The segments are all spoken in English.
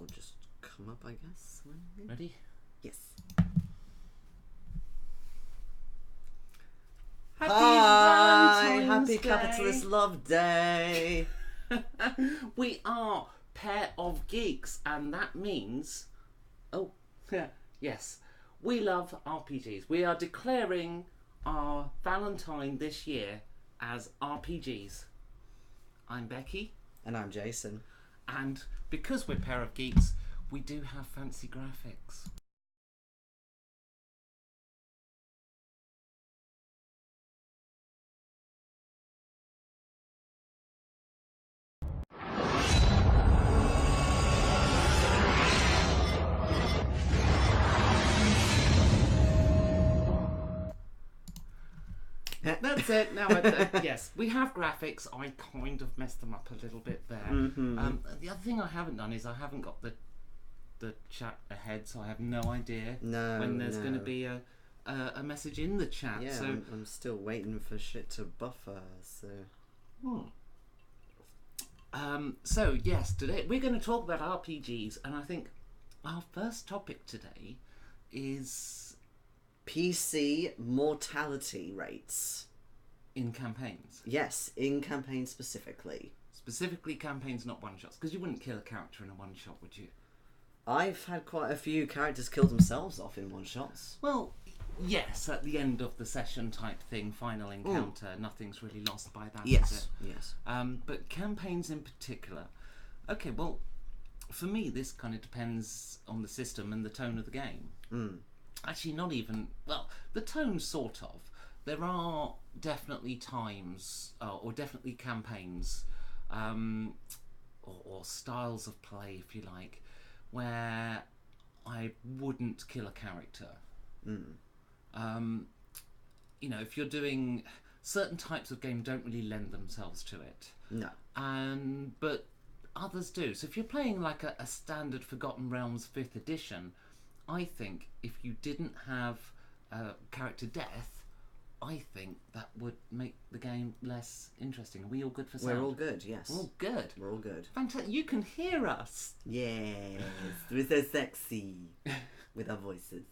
will just come up, I guess. Ready? Yes. Happy Capitalist Love Day. We are Pair of Geeks, and that means, yes, we love RPGs. We are declaring our Valentine this year as RPGs. I'm Becky. And I'm Jason. And because we're Pair of Geeks, we do have fancy graphics. That's it. Now, yes, we have graphics. I kind of messed them up a little bit there. Mm-hmm. The other thing I haven't done is I haven't got the chat ahead, so I have no idea when there's going to be a message in the chat. Yeah, so I'm still waiting for shit to buffer. So yes, today we're going to talk about RPGs, and I think our first topic today is PC mortality rates. in campaigns. Yes, in campaigns specifically. Specifically campaigns, not one-shots, because you wouldn't kill a character in a one-shot, would you? I've had quite a few characters kill themselves off in one-shots. Well, yes, at the end of the session type thing, final encounter, nothing's really lost by that, is it? Yes. But campaigns in particular. Okay, well, for me, this kind of depends on the system and the tone of the game. Actually, not even... Well, the tone, sort of. There are definitely times, or definitely campaigns, or styles of play, if you like, where I wouldn't kill a character. You know, if you're doing... Certain types of game don't really lend themselves to it. No. But others do. So if you're playing like a standard Forgotten Realms 5th edition, I think if you didn't have character death, I think that would make the game less interesting. Are we all good for sound? We're all good, yes. We're all good. We're all good. Fantastic. You can hear us. Yes. We're so sexy with our voices.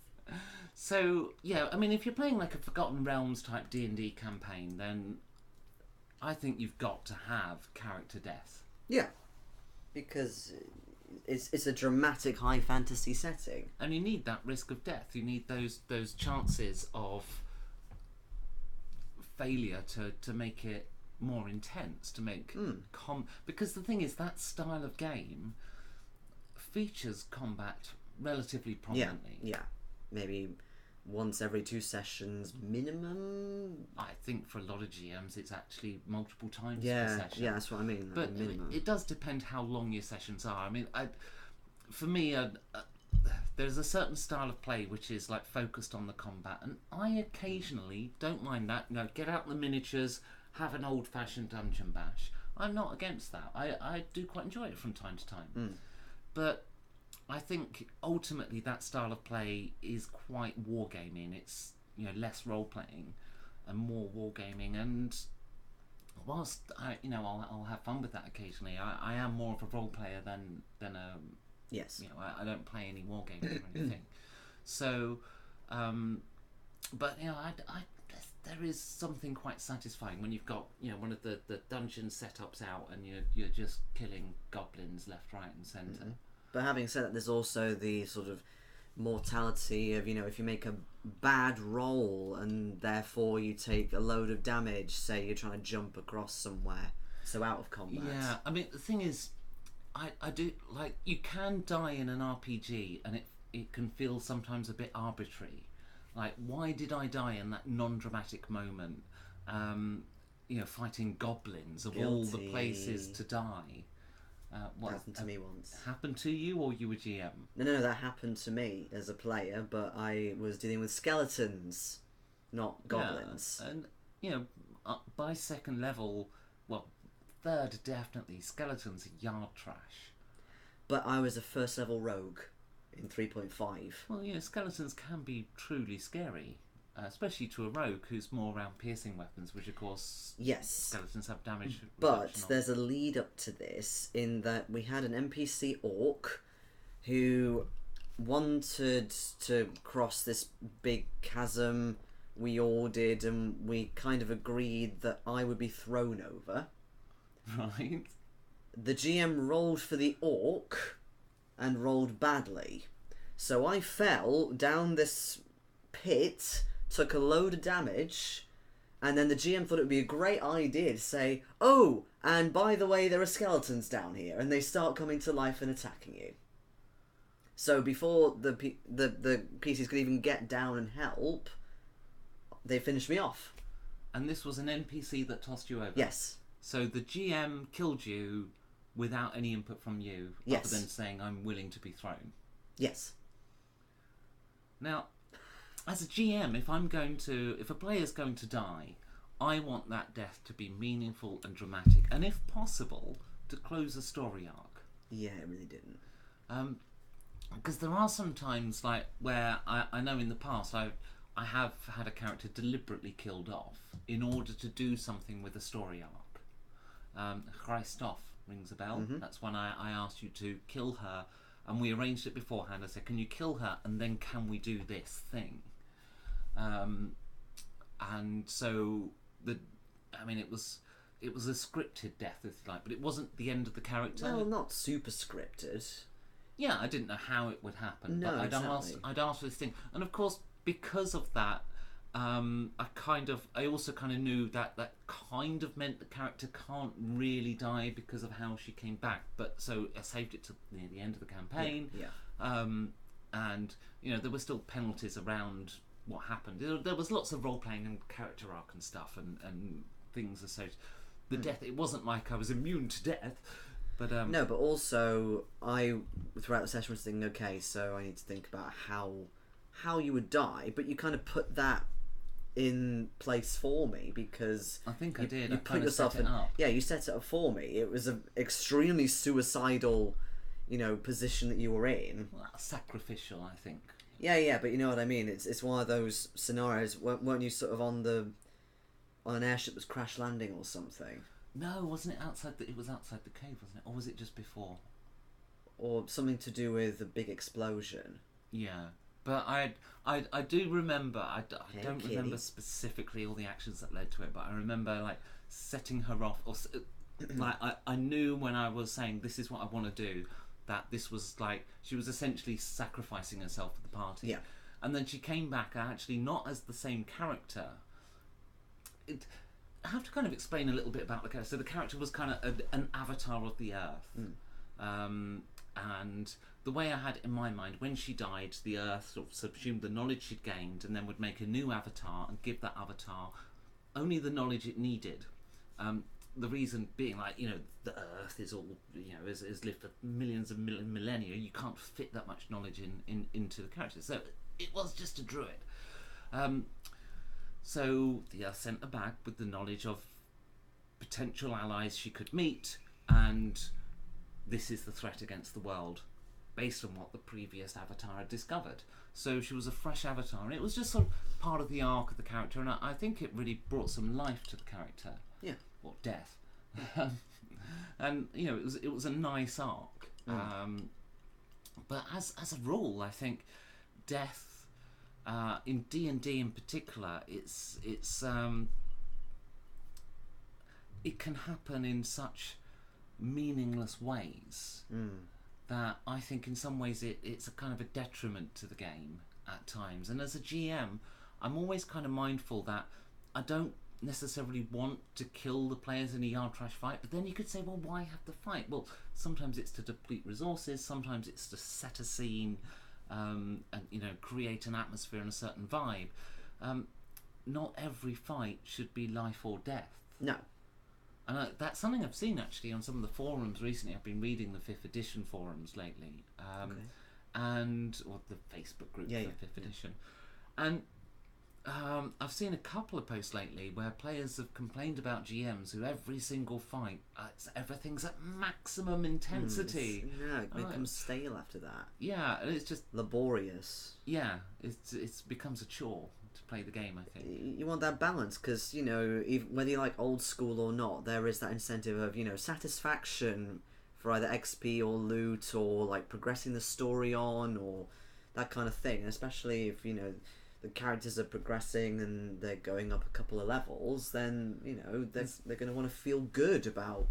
So, yeah, I mean, if you're playing like a Forgotten Realms type D&D campaign, then I think you've got to have character death. Yeah. Because it's a dramatic high fantasy setting. And you need that risk of death. You need those chances of failure to make it more intense, to make because the thing is, that style of game features combat relatively prominently. Yeah. Maybe once every 2 sessions minimum. I think for a lot of GMs it's actually multiple times Yeah, per session. yeah, that's what I mean. Like But minimum. it does depend how long your sessions are. I mean, for me, there's a certain style of play which is like focused on the combat, and I occasionally don't mind that. You know, get out the miniatures, have an old-fashioned dungeon bash. I'm not against that. I do quite enjoy it from time to time. But I think ultimately that style of play is quite wargaming. It's, you know, less role playing and more wargaming. And whilst I'll have fun with that occasionally, I am more of a role player than a... Yes. You know, I don't play any wargaming or anything. So, but you know, there is something quite satisfying when you've got, you know, one of the dungeon setups out and you're just killing goblins left, right, and centre. But having said that, there's also the sort of mortality of, you know, if you make a bad roll and therefore you take a load of damage, say you're trying to jump across somewhere, so out of combat. Yeah, I mean, the thing is, I do, like, you can die in an RPG and it can feel sometimes a bit arbitrary. Like, why did I die in that non-dramatic moment? You know, fighting goblins of all the places to die. What happened to me once. Happened to you, or you were GM? No, that happened to me as a player, but I was dealing with skeletons, not goblins. Yeah, and, you know, by second level, well, third definitely, skeletons are yard trash. But I was a first level rogue in 3.5. Well, you know, skeletons can be truly scary. Especially to a rogue who's more around piercing weapons, which of course skeletons have damage. But there's a lead up to this in that we had an NPC orc who wanted to cross this big chasm. We all did, and we kind of agreed that I would be thrown over. Right. The GM rolled for the orc and rolled badly. So I fell down this pit, took a load of damage, and then the GM thought it would be a great idea to say, "Oh, and by the way, there are skeletons down here," and they start coming to life and attacking you. So before the PCs could even get down and help, they finished me off. And this was an NPC that tossed you over? Yes. So the GM killed you without any input from you, Yes. other than saying, "I'm willing to be thrown." Yes. Now, as a GM, if a player's going to die, I want that death to be meaningful and dramatic, and if possible, to close a story arc. Yeah, it really didn't. Because there are some times like where I know in the past I have had a character deliberately killed off in order to do something with a story arc. Christoph rings a bell. Mm-hmm. That's when I asked you to kill her, and we arranged it beforehand. I said, "Can you kill her, and then can we do this thing?" And so it was a scripted death, if you like, but it wasn't the end of the character. Well, not super scripted. Yeah, I didn't know how it would happen, No, but exactly. I'd asked for this thing, and of course, because of that, I also kind of knew that kind of meant the character can't really die because of how she came back. But so I saved it to near the end of the campaign. Yeah. And there were still penalties around what happened. There was lots of role playing and character arc and stuff and things associated. The death. It wasn't like I was immune to death. But No, but also I throughout the session was thinking, okay, so I need to think about how you would die, but you kind of put that in place for me because I think I did. You I put kind of yourself set it in. up. Yeah, you set it up for me. It was an extremely suicidal, position that you were in. Well, sacrificial, I think. Yeah, but you know what I mean. It's one of those scenarios. Weren't you sort of on an airship that was crash landing or something? No, wasn't it outside? It was outside the cave, wasn't it? Or was it just before? Or something to do with a big explosion. Yeah, but I do remember. I Hey, don't kitty. remember specifically all the actions that led to it, but I remember like setting her off, or like I knew when I was saying this is what I want to do, that this was like she was essentially sacrificing herself for the party. Yeah. And then she came back actually not as the same character. I have to kind of explain a little bit about the character. So the character was kind of an avatar of the Earth. And the way I had it in my mind, when she died, the Earth sort of subsumed the knowledge she'd gained and then would make a new avatar and give that avatar only the knowledge it needed. The reason being, like, the Earth is all, has lived for millions of millennia. You can't fit that much knowledge into the character. So it was just a druid. So the Earth sent her back with the knowledge of potential allies she could meet, and this is the threat against the world based on what the previous avatar had discovered. So she was a fresh avatar, and it was just sort of part of the arc of the character, and I think it really brought some life to the character. Yeah. Or death. And it was a nice arc. But as a rule, I think death in D&D in particular, it can happen in such meaningless ways that I think in some ways it's a kind of a detriment to the game at times. And as a GM, I'm always kind of mindful that I don't necessarily want to kill the players in a yard trash fight, but then you could say, well, why have the fight? Well, sometimes it's to deplete resources, sometimes it's to set a scene, and create an atmosphere and a certain vibe. Not every fight should be life or death. No. And that's something I've seen actually on some of the forums recently. I've been reading the 5th edition forums lately, or the Facebook group for 5th edition, and I've seen a couple of posts lately where players have complained about GMs who every single fight, everything's at maximum intensity. It becomes stale after that. Yeah, and it's just laborious. Yeah, it becomes a chore to play the game, I think. You want that balance because, even whether you like old school or not, there is that incentive of, satisfaction for either XP or loot or like progressing the story on or that kind of thing. And especially if the characters are progressing and they're going up a couple of levels, then they're going to want to feel good about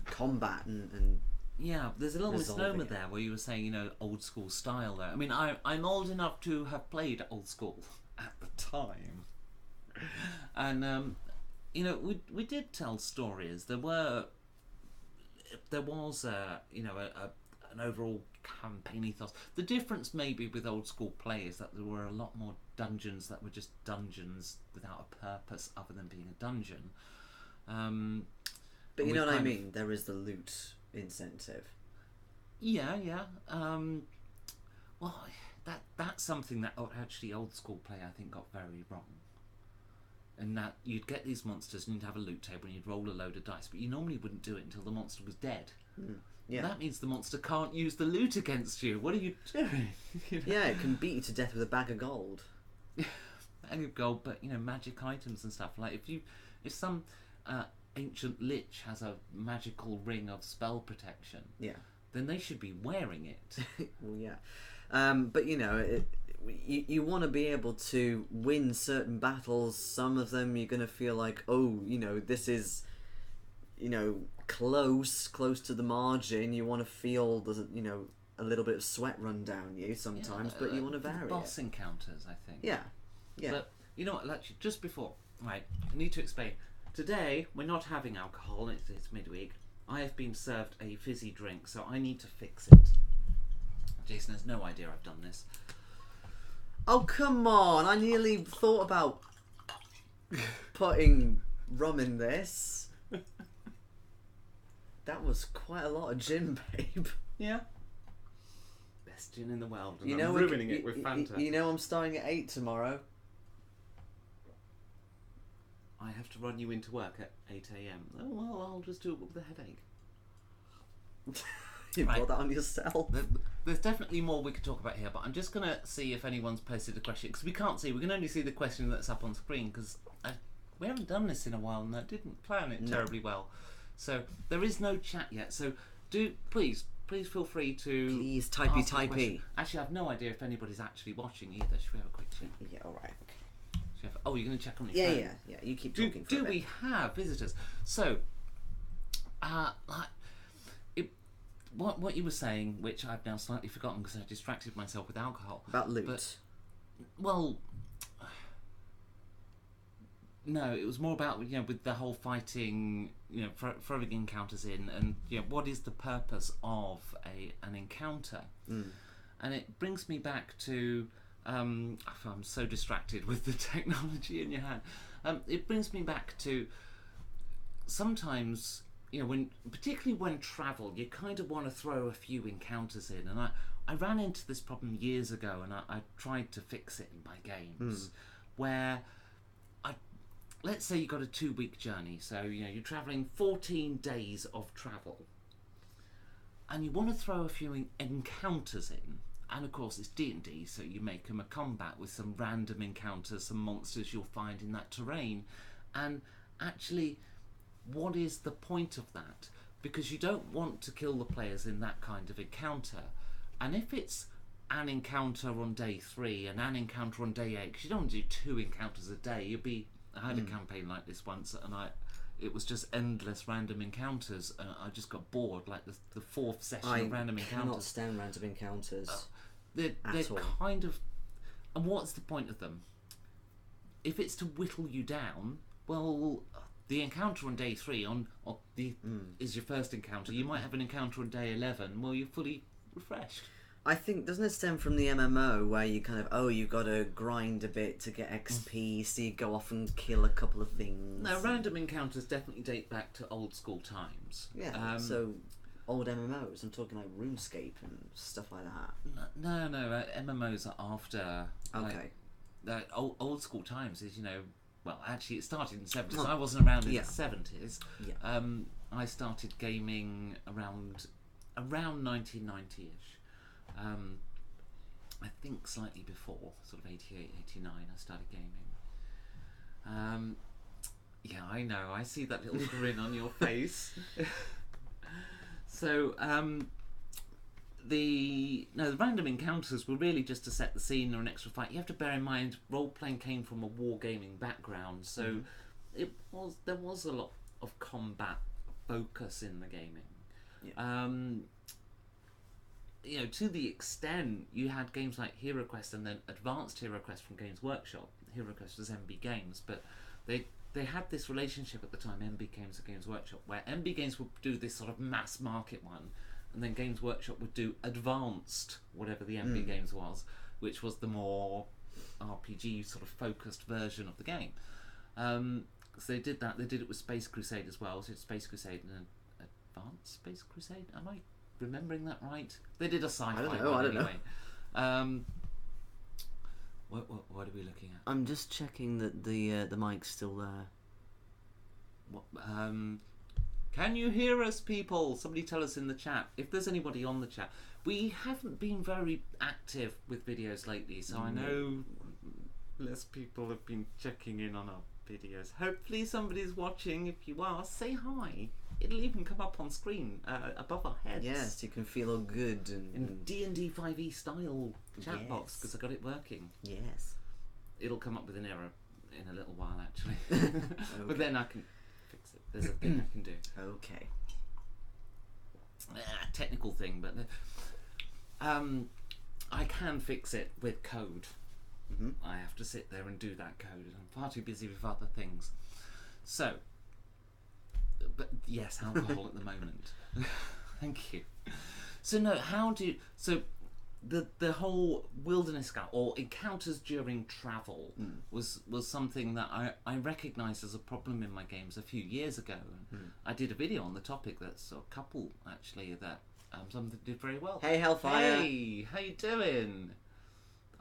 combat and yeah. There's a little misnomer it. there where you were saying old school style there. I mean, I'm old enough to have played old school at the time, and we did tell stories. There was an overall campaign ethos. The difference maybe with old school play is that there were a lot more dungeons that were just dungeons without a purpose other than being a dungeon. But you know what I mean? There is the loot incentive. Yeah. Well, that's something that actually old school play I think got very wrong. And that you'd get these monsters and you'd have a loot table and you'd roll a load of dice, but you normally wouldn't do it until the monster was dead. Yeah. That means the monster can't use the loot against you. What are you doing? Yeah, it can beat you to death with a bag of gold. Bag of gold, but magic items and stuff. Like if some ancient lich has a magical ring of spell protection, then they should be wearing it. Well, yeah, but you want to be able to win certain battles. Some of them you're going to feel like, this is, close to the margin. You want to feel a little bit of sweat run down you sometimes, but you want to vary boss it. Encounters, I think. Yeah. But you know what? Actually, just before, right, I need to explain. Today we're not having alcohol. It's midweek. I have been served a fizzy drink, so I need to fix it. Jason has no idea I've done this. Oh, come on. I nearly thought about putting rum in this. That was quite a lot of gin, babe. Yeah. Best gin in the world. And I'm ruining it with Fanta. I'm starting at 8 tomorrow. I have to run you into work at 8 a.m. Oh, well, I'll just do it with a headache. You brought that on yourself. There's definitely more we could talk about here, but I'm just going to see if anyone's posted a question, because we can't see. We can only see the question that's up on screen, because we haven't done this in a while, and I didn't plan it terribly well. So there is no chat yet. So please feel free to... Please, typey. Actually, I have no idea if anybody's actually watching either. Should we have a quick check? Yeah, all right. Oh, you're going to check on your phone? Yeah. You keep talking for a bit. bit. We have visitors? So, what you were saying, which I've now slightly forgotten because I distracted myself with alcohol. About loot. No, it was more about with the whole fighting, throwing encounters in, and what is the purpose of an encounter? And it brings me back to. I'm so distracted with the technology in your hand. It brings me back to sometimes, particularly when travel, you kind of want to throw a few encounters in. And I ran into this problem years ago, and I tried to fix it in my games, where let's say you got a 2-week journey, so you're traveling 14 days of travel, and you want to throw a few encounters in. And of course it's D&D, so you make them a combat with some random encounters, some monsters you'll find in that terrain. And actually, what is the point of that? Because you don't want to kill the players in that kind of encounter. And if it's an encounter on day 3 and an encounter on day 8, because you don't want to do 2 encounters a day. I had a campaign like this once, and it was just endless random encounters. I just got bored, like the 4th session of random encounters. I cannot stand random encounters. They're kind of... And what's the point of them? If it's to whittle you down, well, the encounter on day 3 is your first encounter. You might have an encounter on day 11. Well, you're fully refreshed. I think, doesn't it stem from the MMO where you kind of, you've got to grind a bit to get XP, so you go off and kill a couple of things? No, random encounters definitely date back to old school times. Yeah, so old MMOs, I'm talking like RuneScape and stuff like that. No, MMOs are after... Okay. Old school times is, well, actually it started in the 70s. I wasn't around in the 70s. Yeah. I started gaming around 1990-ish. I think slightly before, sort of 88, 89, I started gaming. Yeah, I know. I see that little grin on your face. So the random encounters were really just to set the scene or an extra fight. You have to bear in mind, role playing came from a wargaming background, so there was a lot of combat focus in the gaming. Yeah. To the extent you had games like HeroQuest and then Advanced HeroQuest from Games Workshop. HeroQuest was MB Games, but they had this relationship at the time, MB Games and Games Workshop, where MB Games would do this sort of mass market one, and then Games Workshop would do Advanced, whatever the MB Games was, which was the more RPG sort of focused version of the game. So they did that. They did it with Space Crusade as well. So Space Crusade and Advanced Space Crusade. Am I remembering that right? They did a sci-fi one anyway. What are we looking at? I'm just checking that the mic's still there. What, can you hear us, people? Somebody tell us in the chat. If there's anybody on the chat. We haven't been very active with videos lately, so I know less people have been checking in on our videos. Hopefully somebody's watching. If you are, say hi. It'll even come up on screen above our heads. Yes, you can feel all good. In D&D 5e style chat box, because I got it working. Yes. It'll come up with an error in a little while, actually. Okay. But then I can fix it. There's a thing I can do. Okay. Technical thing, but I can fix it with code. I have to sit there and do that code, and I'm far too busy with other things. So, but yes, alcohol at the moment. Thank you. So the whole wilderness scout or encounters during travel was something that I recognised as a problem in my games a few years ago. And I did a video on the topic. That's a couple actually that something did very well. Hey Hellfire. Hey, how you doing?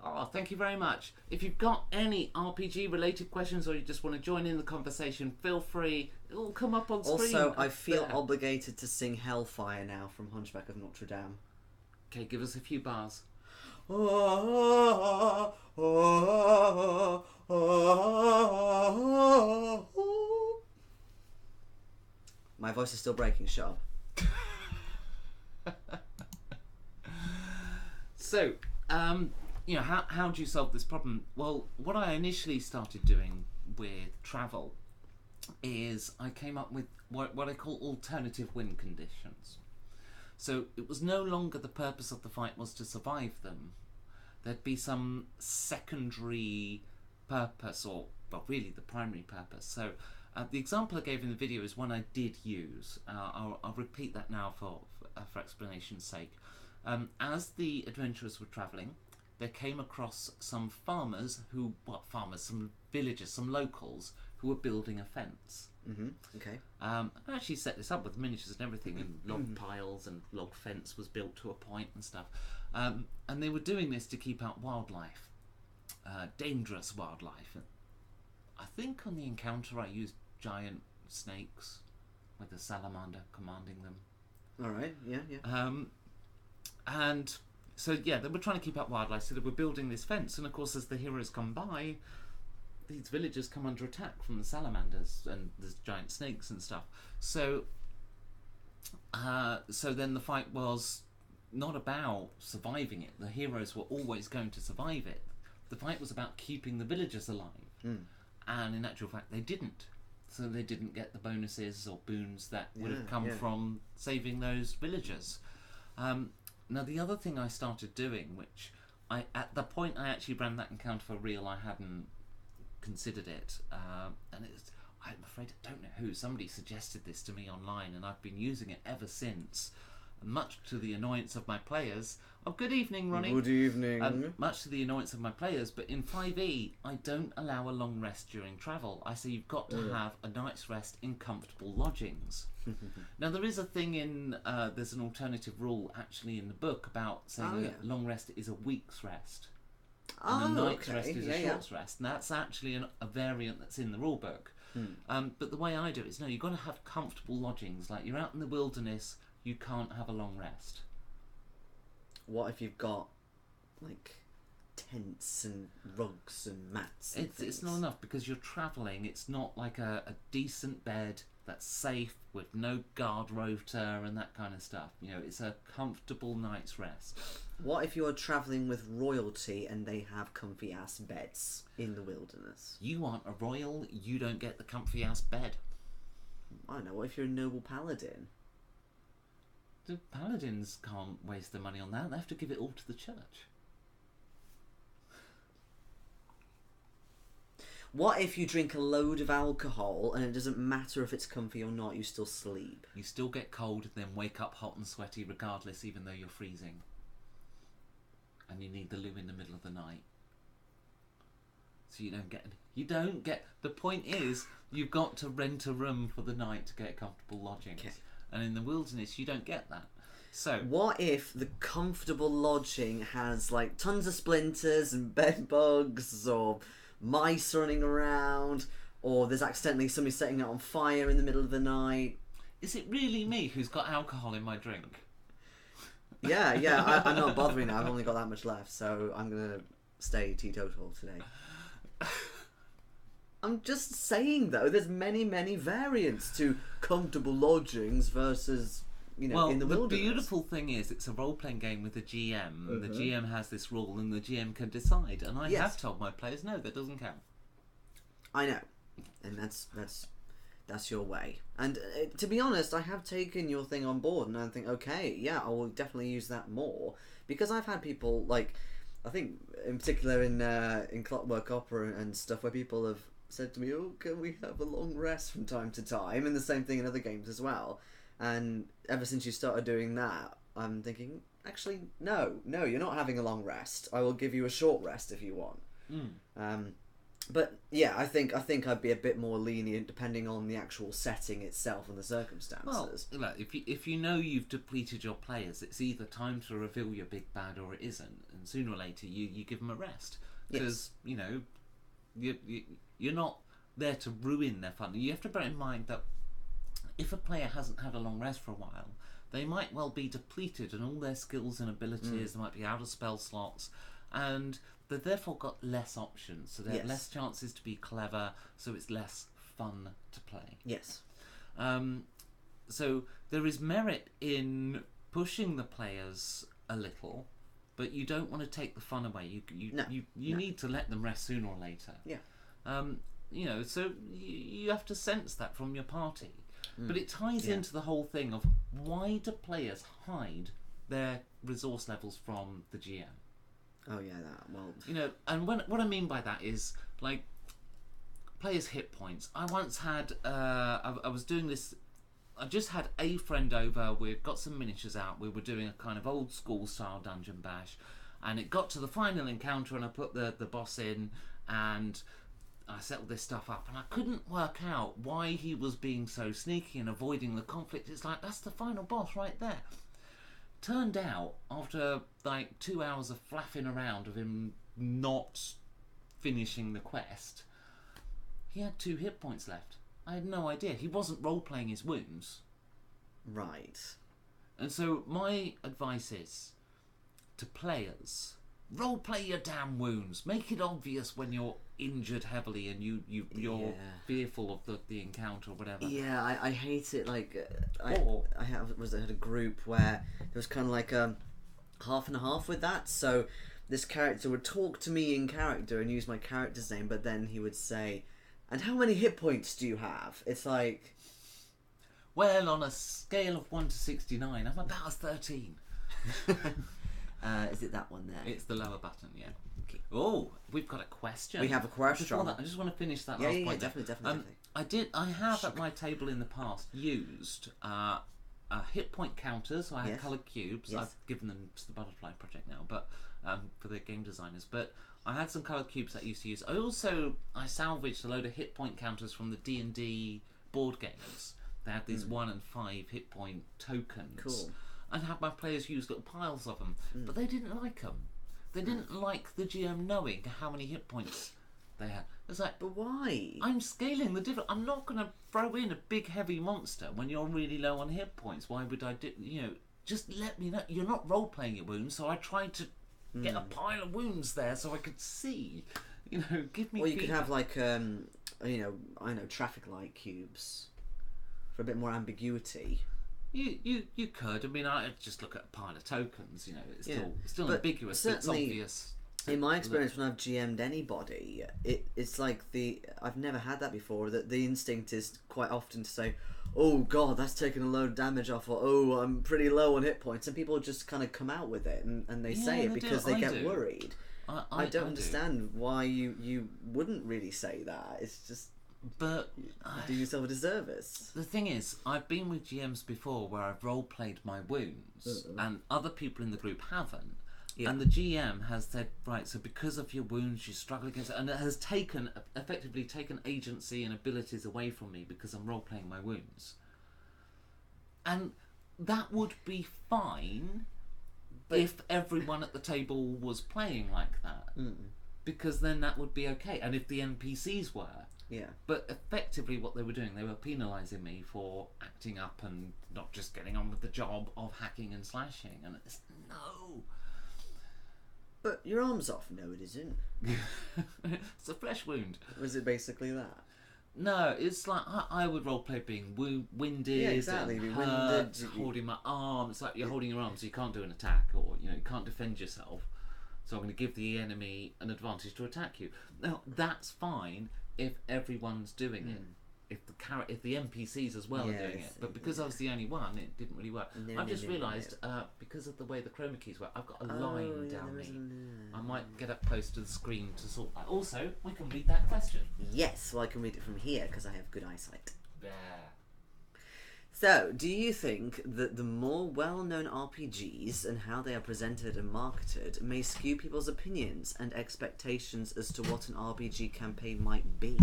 Oh, thank you very much. If you've got any RPG related questions or you just want to join in the conversation, feel free. It will come up on screen. Also, I feel obligated to sing Hellfire now from Hunchback of Notre Dame. Okay, give us a few bars. My voice is still breaking, shut up. So, how do you solve this problem? Well, what I initially started doing with travel is I came up with what I call alternative win conditions. So it was no longer the purpose of the fight was to survive them. There'd be some secondary purpose, or well, really the primary purpose. So the example I gave in the video is one I did use. I'll repeat that now for explanation's sake. As the adventurers were travelling, they came across some some villagers, some locals who were building a fence. Okay. I actually set this up with miniatures and everything, and log piles and log fence was built to a point and stuff. And they were doing this to keep out wildlife, dangerous wildlife. I think on the encounter I used giant snakes with a salamander commanding them. All right. Yeah. And so they were trying to keep out wildlife, so they were building this fence. And of course, as the heroes come by, these villagers come under attack from the salamanders and there's giant snakes and stuff. So then the fight was not about surviving it. The heroes were always going to survive it. The fight was about keeping the villagers alive. And in actual fact, they didn't. So they didn't get the bonuses or boons that would have come from saving those villagers. Now, the other thing I started doing, which at the point I actually ran that encounter for real, I hadn't considered it, and I'm afraid I don't know who. Somebody suggested this to me online, and I've been using it ever since, much to the annoyance of my players. Oh, good evening, Ronnie. Good evening. Much to the annoyance of my players, but in 5e, I don't allow a long rest during travel. I say you've got to have a night's rest in comfortable lodgings. Now, there is a thing there's an alternative rule actually in the book about saying that long rest is a week's rest. And a night's rest is a short's rest. And that's actually a variant that's in the rule book. But the way I do it is, no, you've got to have comfortable lodgings. Like, you're out in the wilderness, you can't have a long rest. What if you've got, like, tents and rugs and mats and things? It's not enough, because you're travelling. It's not like a decent bed, that's safe with no guard rota and that kind of stuff. You know, it's a comfortable night's rest. What if you're travelling with royalty and they have comfy ass beds in the wilderness? You aren't a royal, you don't get the comfy ass bed. I don't know, what if you're a noble paladin? The paladins can't waste their money on that, they have to give it all to the church. What if you drink a load of alcohol and it doesn't matter if it's comfy or not, you still sleep? You still get cold and then wake up hot and sweaty regardless, even though you're freezing. And you need the loo in the middle of the night. So you don't get... The point is, you've got to rent a room for the night to get comfortable lodgings. Okay. And in the wilderness, you don't get that. So... What if the comfortable lodging has, like, tons of splinters and bed bugs or mice running around, or there's accidentally somebody setting it on fire in the middle of the night? Is it really me who's got alcohol in my drink? Yeah, I'm not bothering now. I've only got that much left, so I'm going to stay teetotal today. I'm just saying, though, there's many, many variants to comfortable lodgings versus, you know, in the wilderness. The beautiful thing is it's a role-playing game with a GM. Mm-hmm. The GM has this rule and the GM can decide. And I have told my players, no, that doesn't count. I know. And that's your way. And to be honest, I have taken your thing on board and I think, okay, yeah, I will definitely use that more. Because I've had people, like, I think in particular in Clockwork Opera and stuff, where people have said to me, oh, can we have a long rest from time to time? And the same thing in other games as well. And ever since you started doing that, I'm thinking, actually, no, you're not having a long rest. I will give you a short rest if you want. But yeah, I think I'd be a bit more lenient depending on the actual setting itself and the circumstances. Well, look, if you know you've depleted your players, it's either time to reveal your big bad or it isn't, and sooner or later you give them a rest because you know you're not there to ruin their fun. You have to bear in mind that if a player hasn't had a long rest for a while, they might well be depleted and all their skills and abilities, they might be out of spell slots, and they've therefore got less options, so they have less chances to be clever, so it's less fun to play. Yes. So there is merit in pushing the players a little, but you don't want to take the fun away. You need to let them rest sooner or later. Yeah. You know, so you have to sense that from your party. But it ties into the whole thing of why do players hide their resource levels from the GM? Oh yeah, that, well... You know, and what I mean by that is, like, players' hit points. I once had, I was doing this, I just had a friend over, we've got some miniatures out, we were doing a kind of old school style dungeon bash, and it got to the final encounter and I put the boss in, and I settled this stuff up, and I couldn't work out why he was being so sneaky and avoiding the conflict. It's like, that's the final boss right there. Turned out, after like 2 hours of flapping around of him not finishing the quest, he had 2 hit points left. I had no idea. He wasn't role-playing his wounds. Right. And so my advice is to players, role-play your damn wounds. Make it obvious when you're injured heavily and you're fearful of the encounter or whatever. Yeah, I hate it. Like I had a group where there was kind of like half and half with that. So this character would talk to me in character and use my character's name, but then he would say, "And how many hit points do you have?" It's like, well, on a scale of 1 to 69, I'm about a 13. Is it that one there? It's the lower button, yeah. Okay. Oh, we've got a question. We have a question. Before that, I just want to finish that last point. Definitely. I have at my table in the past used hit point counters. So I had coloured cubes. I've given them to the Butterfly Project now, but for the game designers. But I had some coloured cubes that I used to use. I salvaged a load of hit point counters from the D&D board games. They had these 1 and 5 hit point tokens. Cool. And had my players use little piles of them, but they didn't like them. They didn't like the GM knowing how many hit points they had. It's like, but why? I'm scaling the difference. I'm not going to throw in a big heavy monster when you're really low on hit points. Why would I do? You know, just let me know. You're not role playing your wounds, so I tried to get a pile of wounds there so I could see. You know, give me. Or you could have like I know traffic light cubes. for a bit more ambiguity. You could. I mean, I just look at a pile of tokens. You know, it's still But ambiguous. But it's obvious. In my experience, when I've GM'd anybody, it's like I've never had that before. That the instinct is quite often to say, "Oh God, that's taken a load of damage off," or "Oh, I'm pretty low on hit points," and people just kind of come out with it and they say it because they get worried. I don't understand why you wouldn't really say that. It's just. But do yourself a disservice. The thing is, I've been with GMs before where I've role played my wounds, and other people in the group haven't. Yeah. And the GM has said, right, so because of your wounds, you struggle against it, and it has effectively taken agency and abilities away from me because I'm role playing my wounds. And that would be fine if everyone at the table was playing like that, because then that would be okay. And if the NPCs were. Yeah. But effectively what they were doing, they were penalising me for acting up and not just getting on with the job of hacking and slashing. And it's no. But your arm's off. No, it isn't. It's a flesh wound. Was it basically that? No, it's like I would roleplay being winded, yeah, exactly. and hurt, holding my arm. It's like you're holding your arm so you can't do an attack, or you can't defend yourself. So I'm going to give the enemy an advantage to attack you. Now that's fine if everyone's doing it, if the NPCs as well are doing it. But because I was the only one, it didn't really work. I've just realised because of the way the chroma keys work, I've got a line down me. I might get up close to the screen to sort that. Also, we can read that question. Yes, well I can read it from here because I have good eyesight. There. So, do you think that the more well-known RPGs and how they are presented and marketed may skew people's opinions and expectations as to what an RPG campaign might be?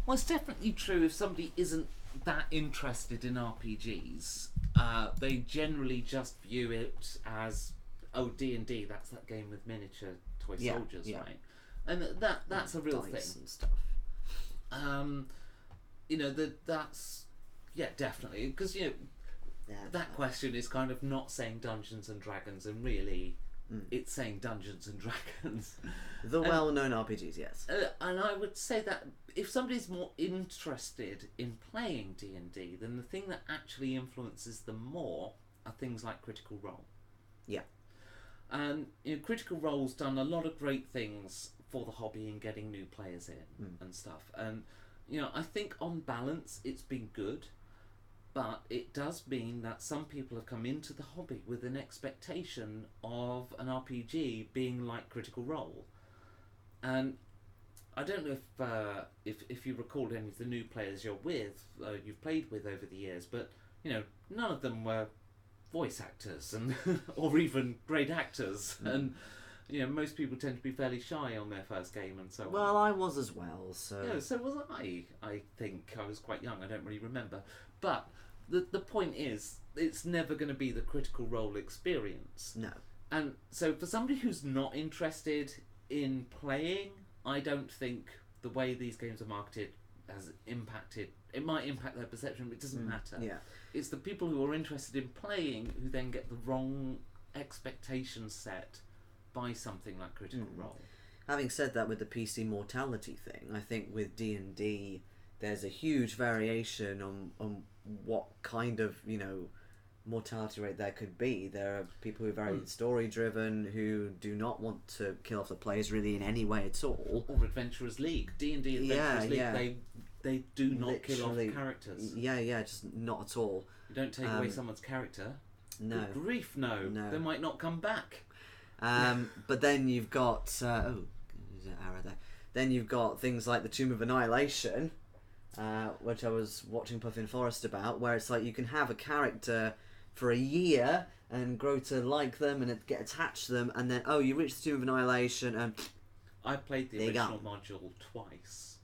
Well, it's definitely true if somebody isn't that interested in RPGs. They generally just view it as, oh, D&D, that's that game with miniature toy soldiers, right? And that's a real thing. And stuff. That's... Yeah, definitely, because that question is kind of not saying Dungeons and Dragons, and really, it's saying Dungeons and Dragons. The well-known RPGs, yes. And I would say that if somebody's more interested in playing D&D, then the thing that actually influences them more are things like Critical Role. Yeah. And Critical Role's done a lot of great things for the hobby in getting new players in and stuff. And I think on balance, it's been good. But it does mean that some people have come into the hobby with an expectation of an RPG being like Critical Role. And I don't know if you recall any of the new players you've played with over the years, but none of them were voice actors and or even great actors. And most people tend to be fairly shy on their first game and so on. Well, I was as well, so... Yeah, so was I. I think I was quite young, I don't really remember. But the point is, it's never going to be the Critical Role experience. No. And so for somebody who's not interested in playing, I don't think the way these games are marketed has impacted... It might impact their perception, but it doesn't matter. Yeah. It's the people who are interested in playing who then get the wrong expectations set by something like Critical Role. Having said that, with the PC mortality thing, I think with D&D there's a huge variation on what kind of mortality rate there could be. There are people who are very story driven, who do not want to kill off the players really in any way at all. Or Adventurers League. D&D Adventurers League, they do not kill off characters. Yeah, just not at all. You don't take away someone's character. No. Good grief, no. They might not come back. But then you've got there's an arrow there. Then you've got things like the Tomb of Annihilation, which I was watching Puffin Forest about, where it's like you can have a character for a year and grow to like them and get attached to them, and then you reach the Tomb of Annihilation and I played the original module twice.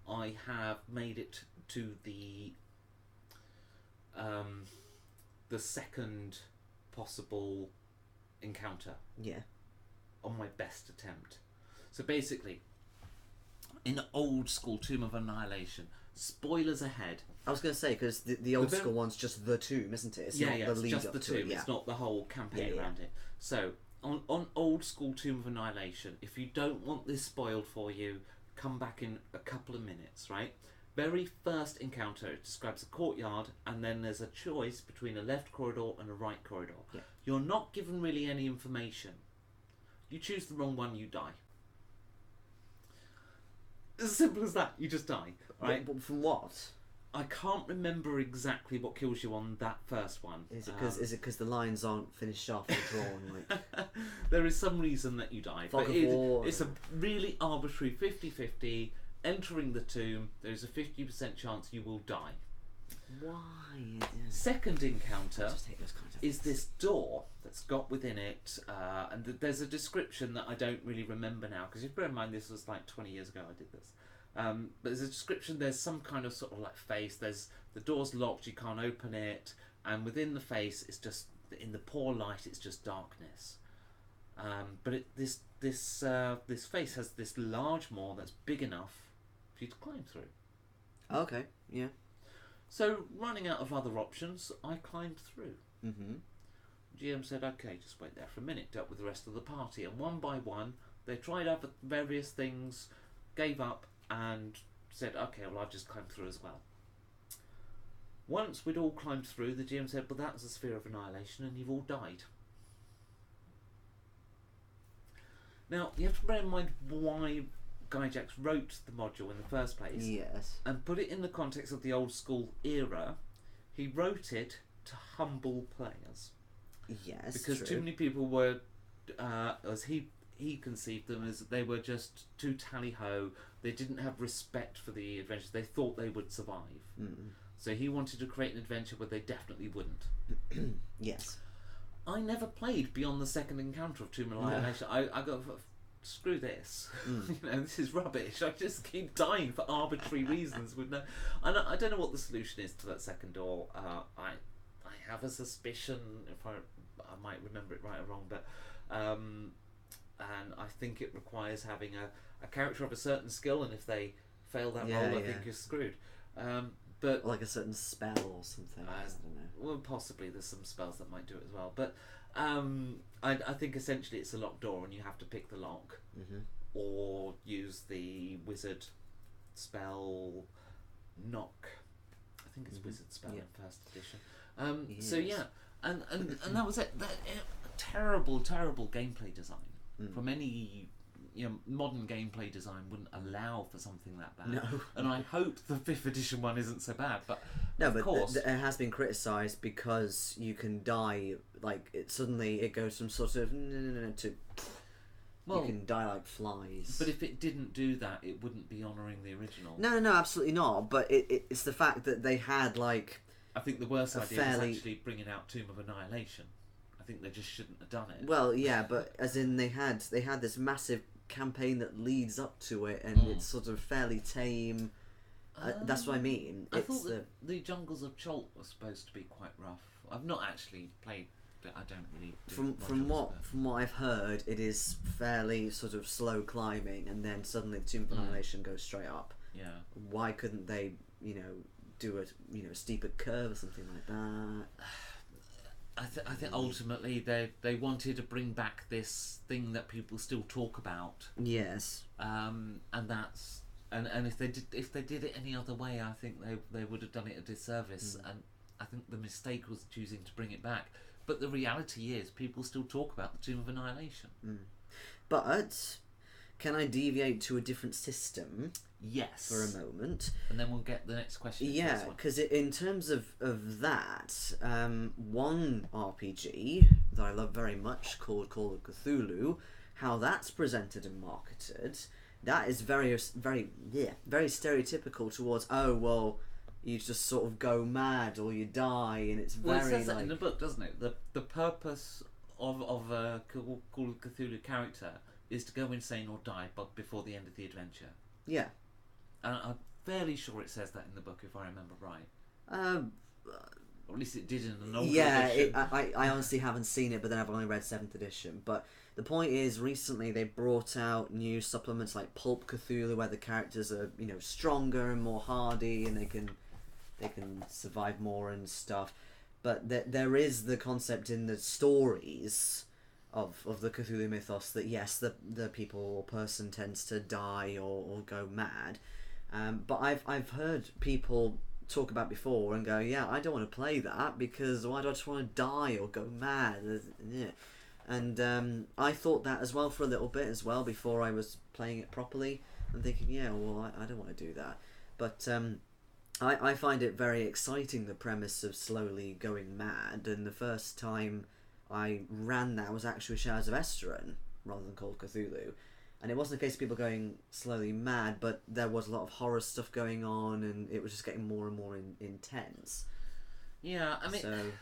I have made it to the second possible encounter. Yeah. On my best attempt. So basically, in old school Tomb of Annihilation, spoilers ahead. I was going to say, because the old school one's just the tomb, isn't it? It's not the lead just up the to tomb. it. It's not the whole campaign around it. So on old school Tomb of Annihilation, if you don't want this spoiled for you, come back in a couple of minutes, right? very first encounter, it describes a courtyard, and then there's a choice between a left corridor and a right corridor. Yeah. You're not given really any information. You choose the wrong one, you die. As simple as that. You just die. Right? But from what? I can't remember exactly what kills you on that first one. Is it because the lines aren't finished off or drawn? Like there is some reason that you die. Fog But of War. it's a really arbitrary 50-50. Entering the tomb, there's a 50% chance you will die. Why? Second encounter I just hate those kinds of is things. this door that's got within it, and there's a description that I don't really remember now, because you bear in mind this was like 20 years ago I did this. But there's a description, there's some kind of sort of like face, the door's locked, you can't open it, and within the face it's just, in the poor light, it's just darkness. But this face has this large maw that's big enough for you to climb through. Okay, yeah. So, running out of other options, I climbed through. Mm-hmm. GM said, okay, just wait there for a minute, dealt with the rest of the party, and one by one, they tried other various things, gave up, and said, okay, well, I'll just climb through as well. Once we'd all climbed through, the GM said, well, that's a sphere of annihilation, and you've all died. Now, you have to bear in mind why Gygax wrote the module in the first place. Yes. And put it in the context of the old school era. He wrote it to humble players. Yes. Because true. too many people were, as he conceived them, as they were just too tally-ho. They didn't have respect for the adventures. They thought they would survive. Mm. So he wanted to create an adventure where they definitely wouldn't. Yes. I never played beyond the second encounter of Tomb of Annihilation. I got, screw this. You know, this is rubbish. I just keep dying for arbitrary reasons. With no, I don't know what the solution is to that second door. I have a suspicion, if I might remember it right or wrong, but and I think it requires having a character of a certain skill, and if they fail that role, I think you're screwed. But like a certain spell or something. I don't know. Well, possibly there's some spells that might do it as well, but I think essentially it's a locked door, and you have to pick the lock, or use the wizard spell knock. I think it's wizard spell in first edition. So yeah, and that was it. Terrible gameplay design from any. Modern gameplay design wouldn't allow for something that bad. No. And I hope the 5th edition one isn't so bad. But no, of but course, it has been criticised because you can die, like, suddenly it goes from sort of to... well, you can die like flies. But if it didn't do that, it wouldn't be honouring the original. No, absolutely not. But it's the fact that they had, like... I think the worst idea fairly... is actually bringing out Tomb of Annihilation. I think they just shouldn't have done it. Well, yeah, but as in they had this massive campaign that leads up to it, and it's sort of fairly tame. That's what I mean. I thought that the jungles of Cholt were supposed to be quite rough. I've not actually played. I don't really. From what I've heard, it is fairly sort of slow climbing, and then suddenly the Tomb of Annihilation goes straight up. Yeah. Why couldn't they, do a steeper curve or something like that? I think ultimately they wanted to bring back this thing that people still talk about. Yes. And that's and if they did it any other way, I think they would have done it a disservice. And I think the mistake was choosing to bring it back. But the reality is, people still talk about the Tomb of Annihilation. But can I deviate to a different system? Yes. For a moment. And then we'll get the next question. Yeah, because in terms of that, one RPG that I love very much called Call of Cthulhu, how that's presented and marketed, that is very stereotypical towards, oh, well, you just sort of go mad or you die, and it's very, it says that in the book, doesn't it? The purpose of a Call of Cthulhu character is to go insane or die before the end of the adventure. Yeah. And I'm fairly sure it says that in the book, if I remember right. Or at least it did in an older edition. I honestly haven't seen it, but then I've only read 7th edition. But the point is, recently they brought out new supplements like Pulp Cthulhu, where the characters are, stronger and more hardy, and they can survive more and stuff. But there is the concept in the stories of the Cthulhu mythos that yes, the people or person tends to die or go mad, But I've heard people talk about before and go, yeah, I don't want to play that because why do I just want to die or go mad? Yeah. And I thought that as well for a little bit as well before I was playing it properly and thinking, yeah, well, I don't want to do that. But I find it very exciting, the premise of slowly going mad, and the first time I ran that was actually Shadows of Esteron rather than Call of Cthulhu. And it wasn't a case of people going slowly mad, but there was a lot of horror stuff going on, and it was just getting more and more intense. Yeah, I mean, So,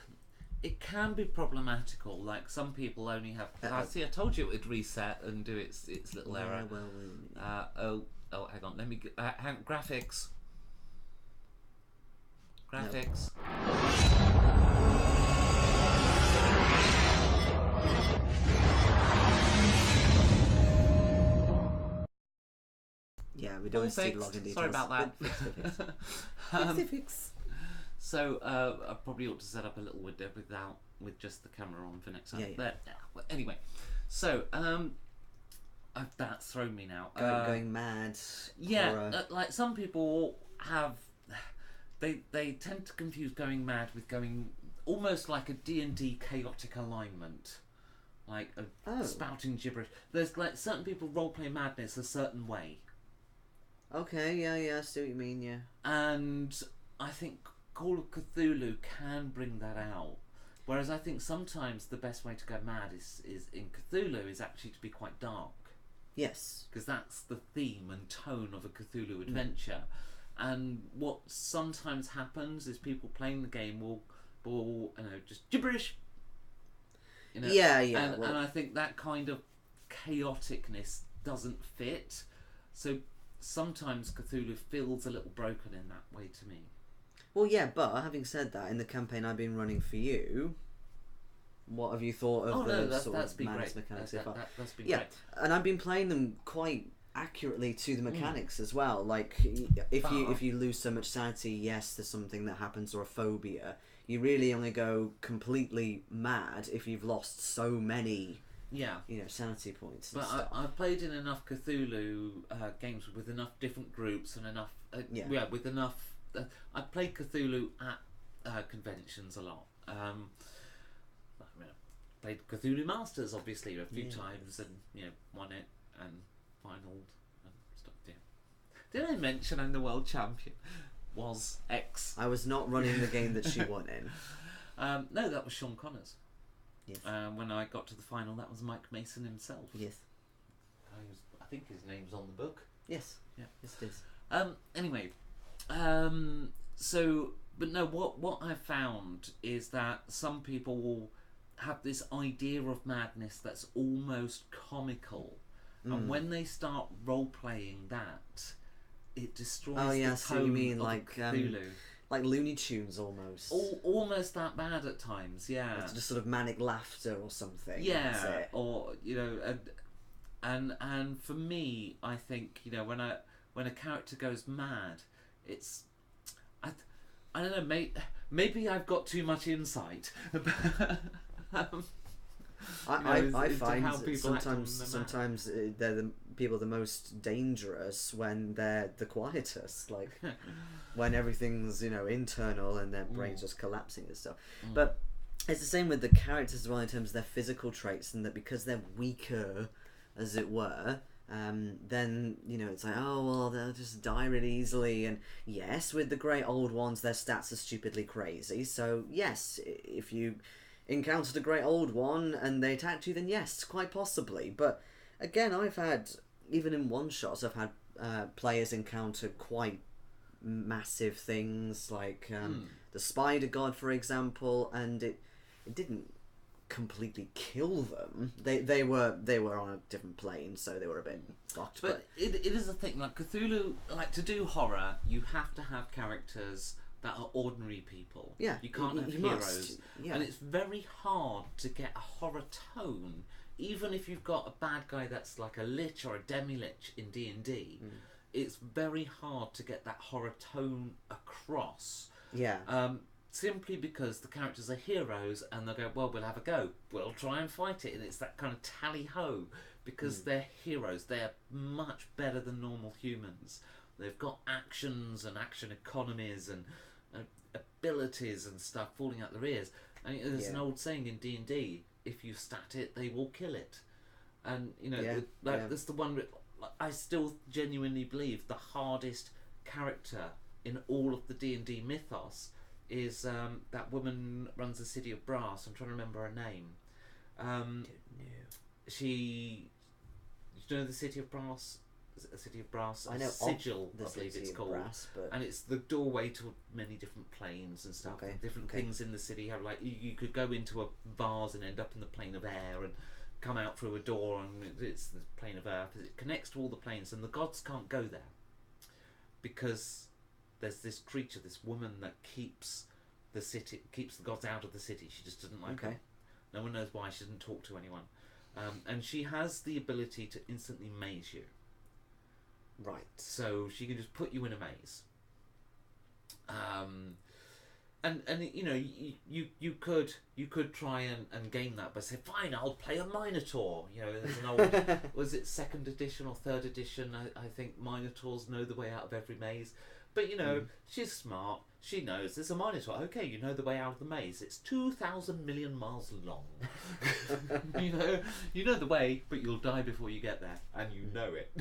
it can be problematical. Like, some people only have... I told you it would reset and do its little error. Well, hang on. Let me... graphics. Graphics. yeah, we don't see login details. Sorry about that. Fix. So I probably ought to set up a little window with just the camera on for next time. Yeah. There. Well, anyway, so that's thrown me now. Going mad. Yeah, like some people have, they tend to confuse going mad with going almost like a D&D chaotic alignment. Like spouting gibberish. There's like certain people roleplay madness a certain way. Okay, yeah, I see what you mean, yeah. And I think Call of Cthulhu can bring that out. Whereas I think sometimes the best way to go mad is in Cthulhu is actually to be quite dark. Yes. Because that's the theme and tone of a Cthulhu adventure. And what sometimes happens is people playing the game will just gibberish. Yeah. And I think that kind of chaoticness doesn't fit. So sometimes Cthulhu feels a little broken in that way to me. Well, yeah, but having said that, in the campaign I've been running for you, what have you thought of that's been madness great. mechanics so far? That's been great. And I've been playing them quite accurately to the mechanics as well. Like, if you lose so much sanity, yes, there's something that happens, or a phobia. You really only go completely mad if you've lost so many, sanity points. But I've played in enough Cthulhu games with enough different groups and enough, with enough. I've played Cthulhu at conventions a lot. Played Cthulhu Masters obviously a few times, and won it and finaled and stuff. Yeah. Did I mention I'm the world champion? Was X. I was not running the game that she won in. No, that was Sean Connors. Yes. When I got to the final, that was Mike Mason himself. Yes. I think his name's on the book. Yes. Yeah. Yes, it is. Anyway, but no, what I've found is that some people will have this idea of madness that's almost comical, and when they start role playing that, it destroys the tone you mean of like Cthulhu. Like Looney Tunes almost. Almost that bad at times, yeah. It's just sort of manic laughter or something. Yeah, that's it. or and for me, I think when a character goes mad, it's I don't know, maybe I've got too much insight. I find sometimes they're the people the most dangerous when they're the quietest, like when everything's internal and their brains just collapsing and stuff. But it's the same with the characters as well in terms of their physical traits, and that because they're weaker, as it were, then it's like, oh well, they'll just die really easily. And yes, with the great old ones, their stats are stupidly crazy. So yes, if you encountered a great old one and they attacked you, then yes, quite possibly. But again, I've had, even in one shots, I've had players encounter quite massive things like the Spider God, for example, and it didn't completely kill them. They were on a different plane, so they were a bit fucked. But it is a thing, like Cthulhu, like to do horror, you have to have characters that are ordinary people. Yeah, you can't have you heroes. must. Yeah. And it's very hard to get a horror tone, even if you've got a bad guy that's like a lich or a demi-lich in D&D. It's very hard to get that horror tone across. Yeah. Simply because the characters are heroes and they'll go, well, we'll have a go. We'll try and fight it. And it's that kind of tally-ho because they're heroes. They're much better than normal humans. They've got actions and action economies and abilities and stuff falling out their ears. And there's an old saying in D&D: if you stat it, they will kill it. And that's the one. I still genuinely believe the hardest character in all of the D&D mythos is that woman runs the City of Brass. I'm trying to remember her name. She, you know, the City of Brass. A City of Brass. I know Sigil, the I believe City it's of called. Brass, but... And it's the doorway to many different planes and stuff. Okay, Different things in the city have, like, you could go into a vase and end up in the plane of air and come out through a door, and it's the plane of earth. It connects to all the planes, and the gods can't go there because there's this creature, this woman that keeps the gods out of the city. She just doesn't like them. No one knows why. She doesn't talk to anyone, and she has the ability to instantly maze you. Right. So she can just put you in a maze. And you know, you could try and game that by saying, fine, I'll play a Minotaur. You know, there's an old was it 2nd edition or 3rd edition? I think Minotaurs know the way out of every maze. But you know, she's smart. She knows there's a Minotaur. Okay, you know the way out of the maze. It's 2,000 million miles long. you know the way, but you'll die before you get there, and you know it.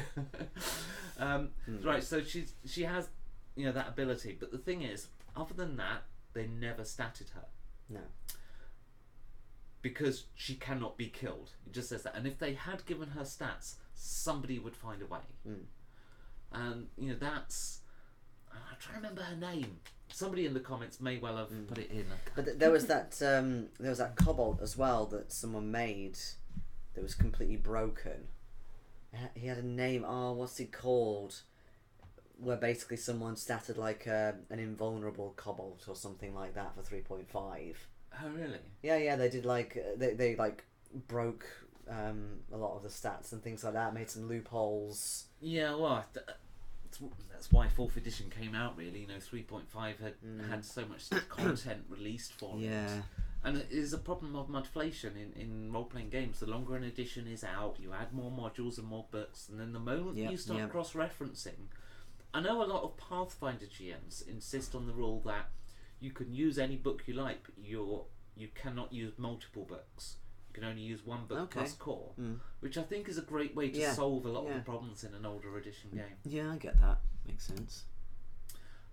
Right. So she has, you know, that ability. But the thing is, other than that, they never statted her. No. Because she cannot be killed. It just says that. And if they had given her stats, somebody would find a way. And you know, that's. I'm trying to remember her name. Somebody in the comments may well have put it in. But there was that kobold as well that someone made that was completely broken. He had a name. Oh, what's he called? Where basically someone statted like an invulnerable kobold or something like that for 3.5. Oh really? Yeah. They did like they like broke a lot of the stats and things like that. Made some loopholes. Yeah, well. That's why 4th edition came out, really. You know, 3.5 had so much content released for it. And it is a problem of mudflation in role-playing games. The longer an edition is out, you add more modules and more books, and then the moment you start cross-referencing... I know a lot of Pathfinder GMs insist on the rule that you can use any book you like, but you cannot use multiple books. You can only use one book plus core, which I think is a great way to solve a lot of the problems in an older edition game. Yeah, I get that. Makes sense.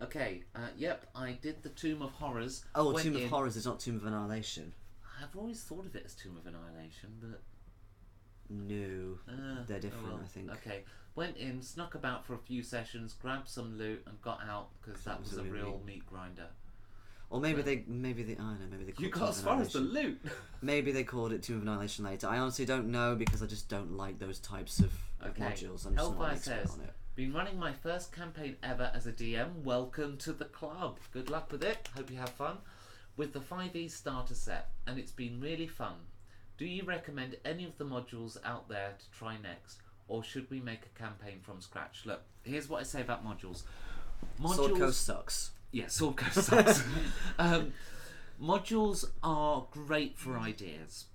Okay, yep, I did the Tomb of Horrors. Oh, Tomb of Horrors is not Tomb of Annihilation. I've always thought of it as Tomb of Annihilation, but... No, they're different, I think. Okay, went in, snuck about for a few sessions, grabbed some loot and got out because that was a real meat grinder. Or maybe they I don't know, maybe they called it. You got as far as the loot. Maybe they called it Tomb of Annihilation later. I honestly don't know because I just don't like those types of modules. I'm just not an expert on it. Been running my first campaign ever as a DM. Welcome to the club. Good luck with it. Hope you have fun. With the 5e starter set, and it's been really fun. Do you recommend any of the modules out there to try next, or should we make a campaign from scratch? Look, here's what I say about modules. Sword Coast sucks. Yeah, Sword Coast sucks. Modules are great for ideas.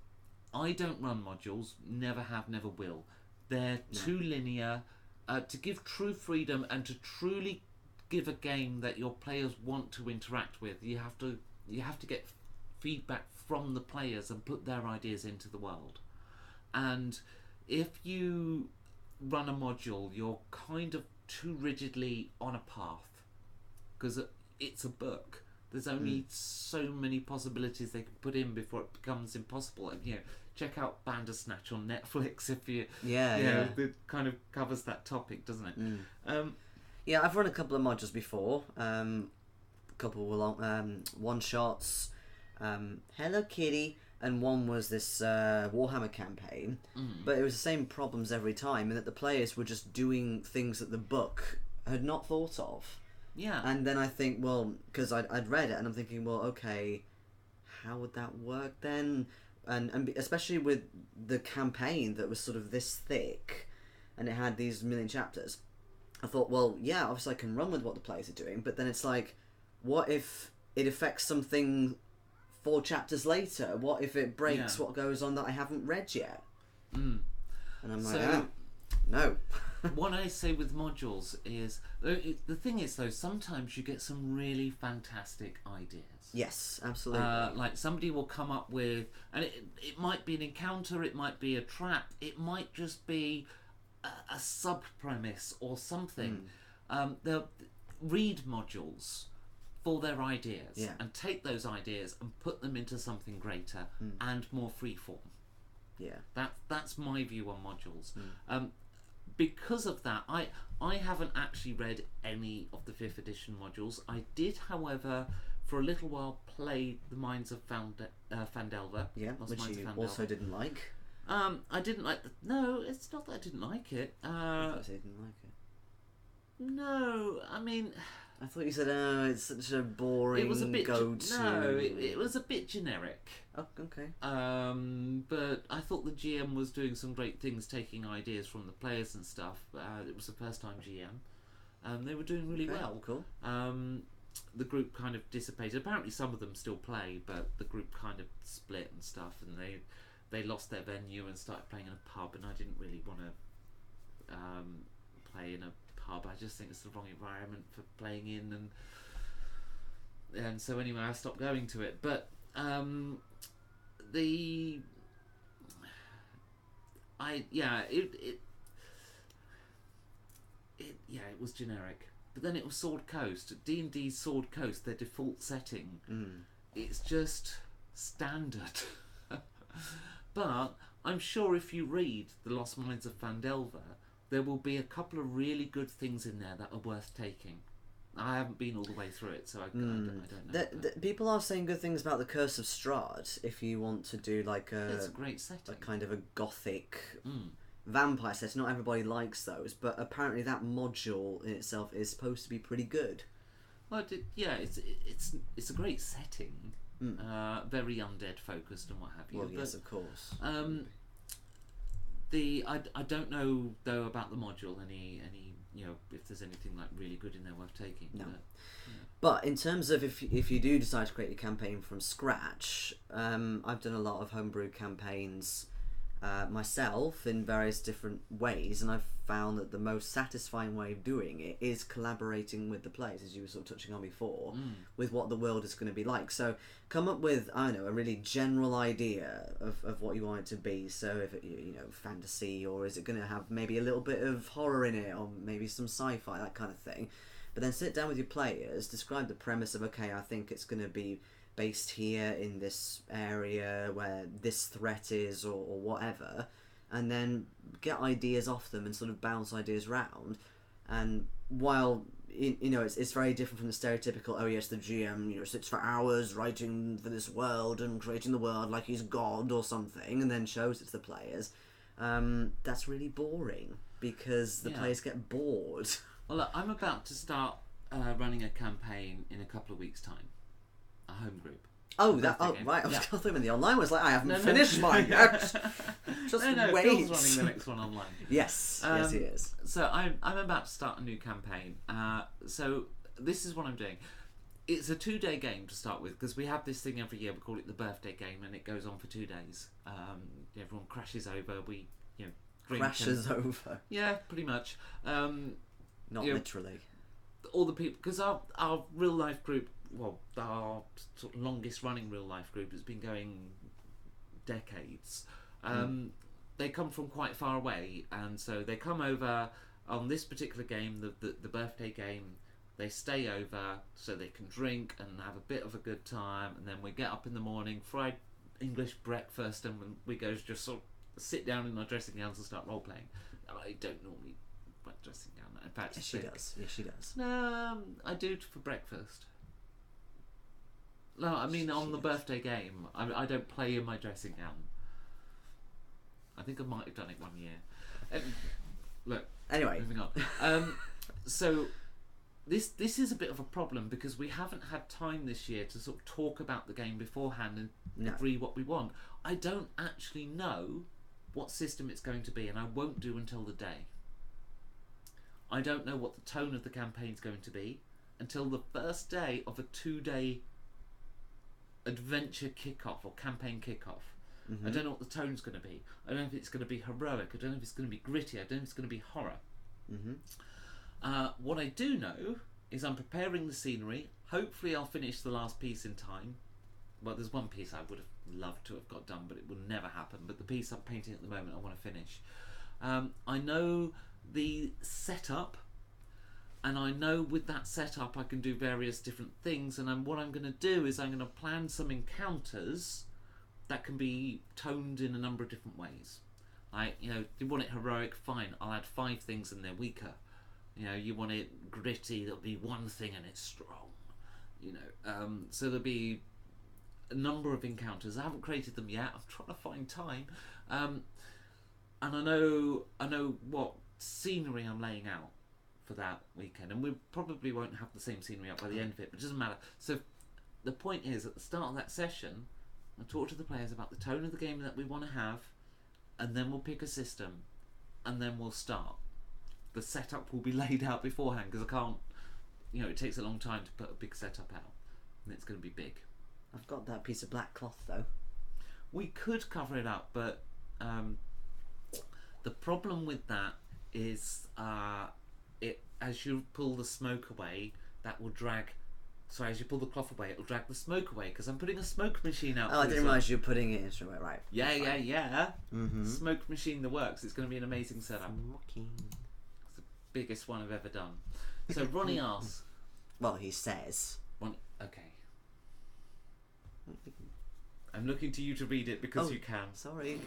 I don't run modules, never have, never will. They're too linear. To give true freedom and to truly give a game that your players want to interact with, you have to get feedback from the players and put their ideas into the world. And if you run a module, you're kind of too rigidly on a path because it's a book. There's only so many possibilities they can put in before it becomes impossible. And, you know, check out Bandersnatch on Netflix if you it kind of covers that topic, doesn't it? Yeah, I've run a couple of modules before. A couple were long one shots. Hello Kitty, and one was this Warhammer campaign, but it was the same problems every time, and that the players were just doing things that the book had not thought of. Yeah. And then I think, well, because I'd read it, and I'm thinking, well, okay, how would that work then? And especially with the campaign that was sort of this thick, and it had these million chapters, I thought, well, yeah, obviously I can run with what the players are doing, but then it's like, what if it affects something 4 chapters later? What if it breaks what goes on that I haven't read yet? And I'm like, No. What I say with modules is the thing is though, sometimes you get some really fantastic ideas. Yes, absolutely. Like somebody will come up with, and it might be an encounter, it might be a trap, it might just be a sub premise or something. They'll read modules for their ideas and take those ideas and put them into something greater and more freeform. Yeah. That's my view on modules. Because of that, I haven't actually read any of the 5th edition modules. I did, however, for a little while play The Mines of Phandelver. Yeah, which Mines you of also didn't like. I didn't like no, it's not that I didn't like it. I thought you didn't like it. No, I mean, I thought you said, "Oh, it's such a boring it was a bit go-to." no, it was a bit generic. Oh, okay. But I thought the GM was doing some great things, taking ideas from the players and stuff. It was the first time GM. They were doing really well. Cool. The group kind of dissipated. Apparently, some of them still play, but the group kind of split and stuff, and they lost their venue and started playing in a pub. And I didn't really want to play in a pub. I just think it's the wrong environment for playing in, and so anyway, I stopped going to it. But it was generic. But then it was Sword Coast. D&D's Sword Coast, their default setting, it's just standard. But I'm sure if you read The Lost Mines of Phandelver, there will be a couple of really good things in there that are worth taking. I haven't been all the way through it, so I don't know. People are saying good things about the Curse of Strahd. If you want to do like it's a great setting, a kind of a gothic vampire set. Not everybody likes those, but apparently that module in itself is supposed to be pretty good. Well, it's a great setting. Very undead focused and what have you. Well, yes, of course. I don't know though about the module. Any if there's anything like really good in there worth taking. No. But in terms of if you do decide to create your campaign from scratch, I've done a lot of homebrew campaigns myself in various different ways, and I've found that the most satisfying way of doing it is collaborating with the players, as you were sort of touching on before, with what the world is going to be like. So come up with, I don't know, a really general idea of what you want it to be. So if it, fantasy, or is it going to have maybe a little bit of horror in it, or maybe some sci-fi, that kind of thing. But then sit down with your players, describe the premise of, okay, I think it's going to be based here in this area where this threat is, or whatever, and then get ideas off them and sort of bounce ideas around. And while it's very different from the stereotypical, oh yes, the GM sits for hours writing for this world and creating the world like he's God or something, and then shows it to the players. That's really boring because the players get bored. Well, look, I'm about to start running a campaign in a couple of weeks' time. A home group. Right. I was thought in the online was like, I haven't finished mine yet. Just wait. Phil's running the next one online. Yes, yes, he is. So I'm about to start a new campaign. So this is what I'm doing. It's a 2-day game to start with, because we have this thing every year. We call it the birthday game, and it goes on for 2 days. Everyone crashes over. We drink. Crashes over. Yeah, pretty much. Not literally. All the people, because our real life group. Well, our sort of longest running real life group has been going decades. They come from quite far away, and so they come over on this particular game, the birthday game. They stay over so they can drink and have a bit of a good time, and then we get up in the morning, fried English breakfast, and we go just sort of sit down in our dressing gowns and start role playing. I don't normally wear dressing gown. In fact, yes, she does. Yes, she does. No, I do it for breakfast. No, I mean on the birthday game. I don't play in my dressing gown. I think I might have done it one year. Look. Anyway, moving on. So this is a bit of a problem, because we haven't had time this year to sort of talk about the game beforehand and agree what we want. I don't actually know what system it's going to be, and I won't do until the day. I don't know what the tone of the campaign's going to be until the first day of a 2-day adventure kickoff or campaign kickoff. I don't know what the tone's going to be. I don't know if it's going to be heroic. I don't know if it's going to be gritty. I don't know if it's going to be horror. What I do know is I'm preparing the scenery. Hopefully I'll finish the last piece in time. Well, there's one piece I would have loved to have got done, but it will never happen. But the piece I'm painting at the moment, I want to finish. I know the setup, and I know with that setup I can do various different things. And what I'm going to do is I'm going to plan some encounters that can be toned in a number of different ways. Like, you want it heroic, fine, I'll add 5 things and they're weaker. You want it gritty, there'll be one thing and it's strong. So there'll be a number of encounters. I haven't created them yet. I'm trying to find time, and I know what scenery I'm laying out for that weekend, and we probably won't have the same scenery up by the end of it, but it doesn't matter. So the point is, at the start of that session, I'll talk to the players about the tone of the game that we want to have, and then we'll pick a system, and then we'll start. The setup will be laid out beforehand, because I can't, it takes a long time to put a big setup out, and it's going to be big. I've got that piece of black cloth though. We could cover it up, but the problem with that is as you pull the smoke away, that will drag. Sorry, as you pull the cloth away, it'll drag the smoke away, because I'm putting a smoke machine out. Oh, I didn't realise you were putting it into it, right? Yeah. Smoke machine that works. It's going to be an amazing setup. Smoking. It's the biggest one I've ever done. So Ronnie asks. Well, he says. Okay. I'm looking to you to read it because you can. Sorry.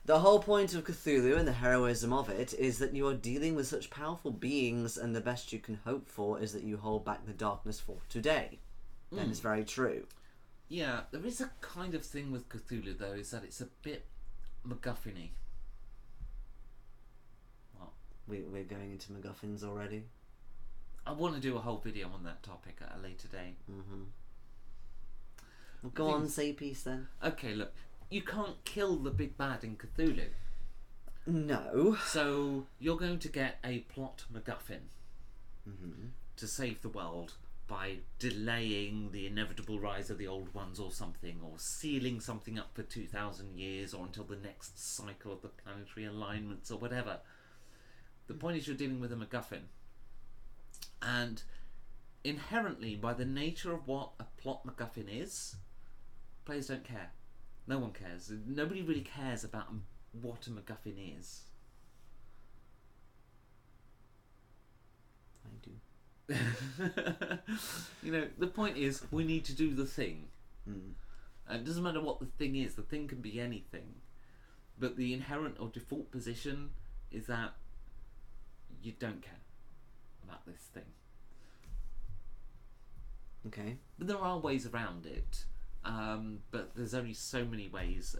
The whole point of Cthulhu and the heroism of it is that you are dealing with such powerful beings, and the best you can hope for is that you hold back the darkness for today. That is very true. Yeah, there is a kind of thing with Cthulhu, though, is that it's a bit MacGuffin-y. What? We're going into MacGuffins already? I want to do a whole video on that topic at a later date. Well, go on, say peace then. Okay, look. You can't kill the big bad in Cthulhu. No. So you're going to get a plot MacGuffin to save the world by delaying the inevitable rise of the old ones or something, or sealing something up for 2,000 years, or until the next cycle of the planetary alignments or whatever. The point is, you're dealing with a MacGuffin. And inherently, by the nature of what a plot MacGuffin is, players don't care. No one cares. Nobody really cares about what a MacGuffin is. I do. The point is, we need to do the thing. And it doesn't matter what the thing is. The thing can be anything. But the inherent or default position is that you don't care about this thing. Okay. But there are ways around it. But there's only so many ways.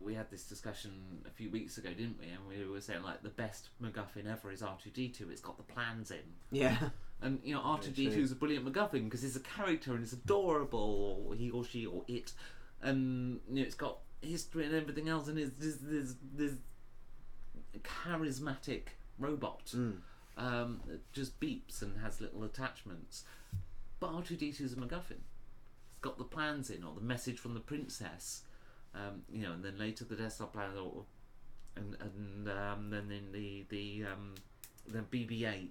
We had this discussion a few weeks ago, didn't we? And we were saying, like, the best MacGuffin ever is R2-D2. It's got the plans in. Yeah. And, R2-D2 is a brilliant MacGuffin because it's a character and it's adorable, or he or she or it. And, it's got history and everything else, and there's a charismatic robot that just beeps and has little attachments. But R2-D2 is a MacGuffin. It's got the plans in, or the message from the princess. And then later the desktop plan, and then in the BB-8,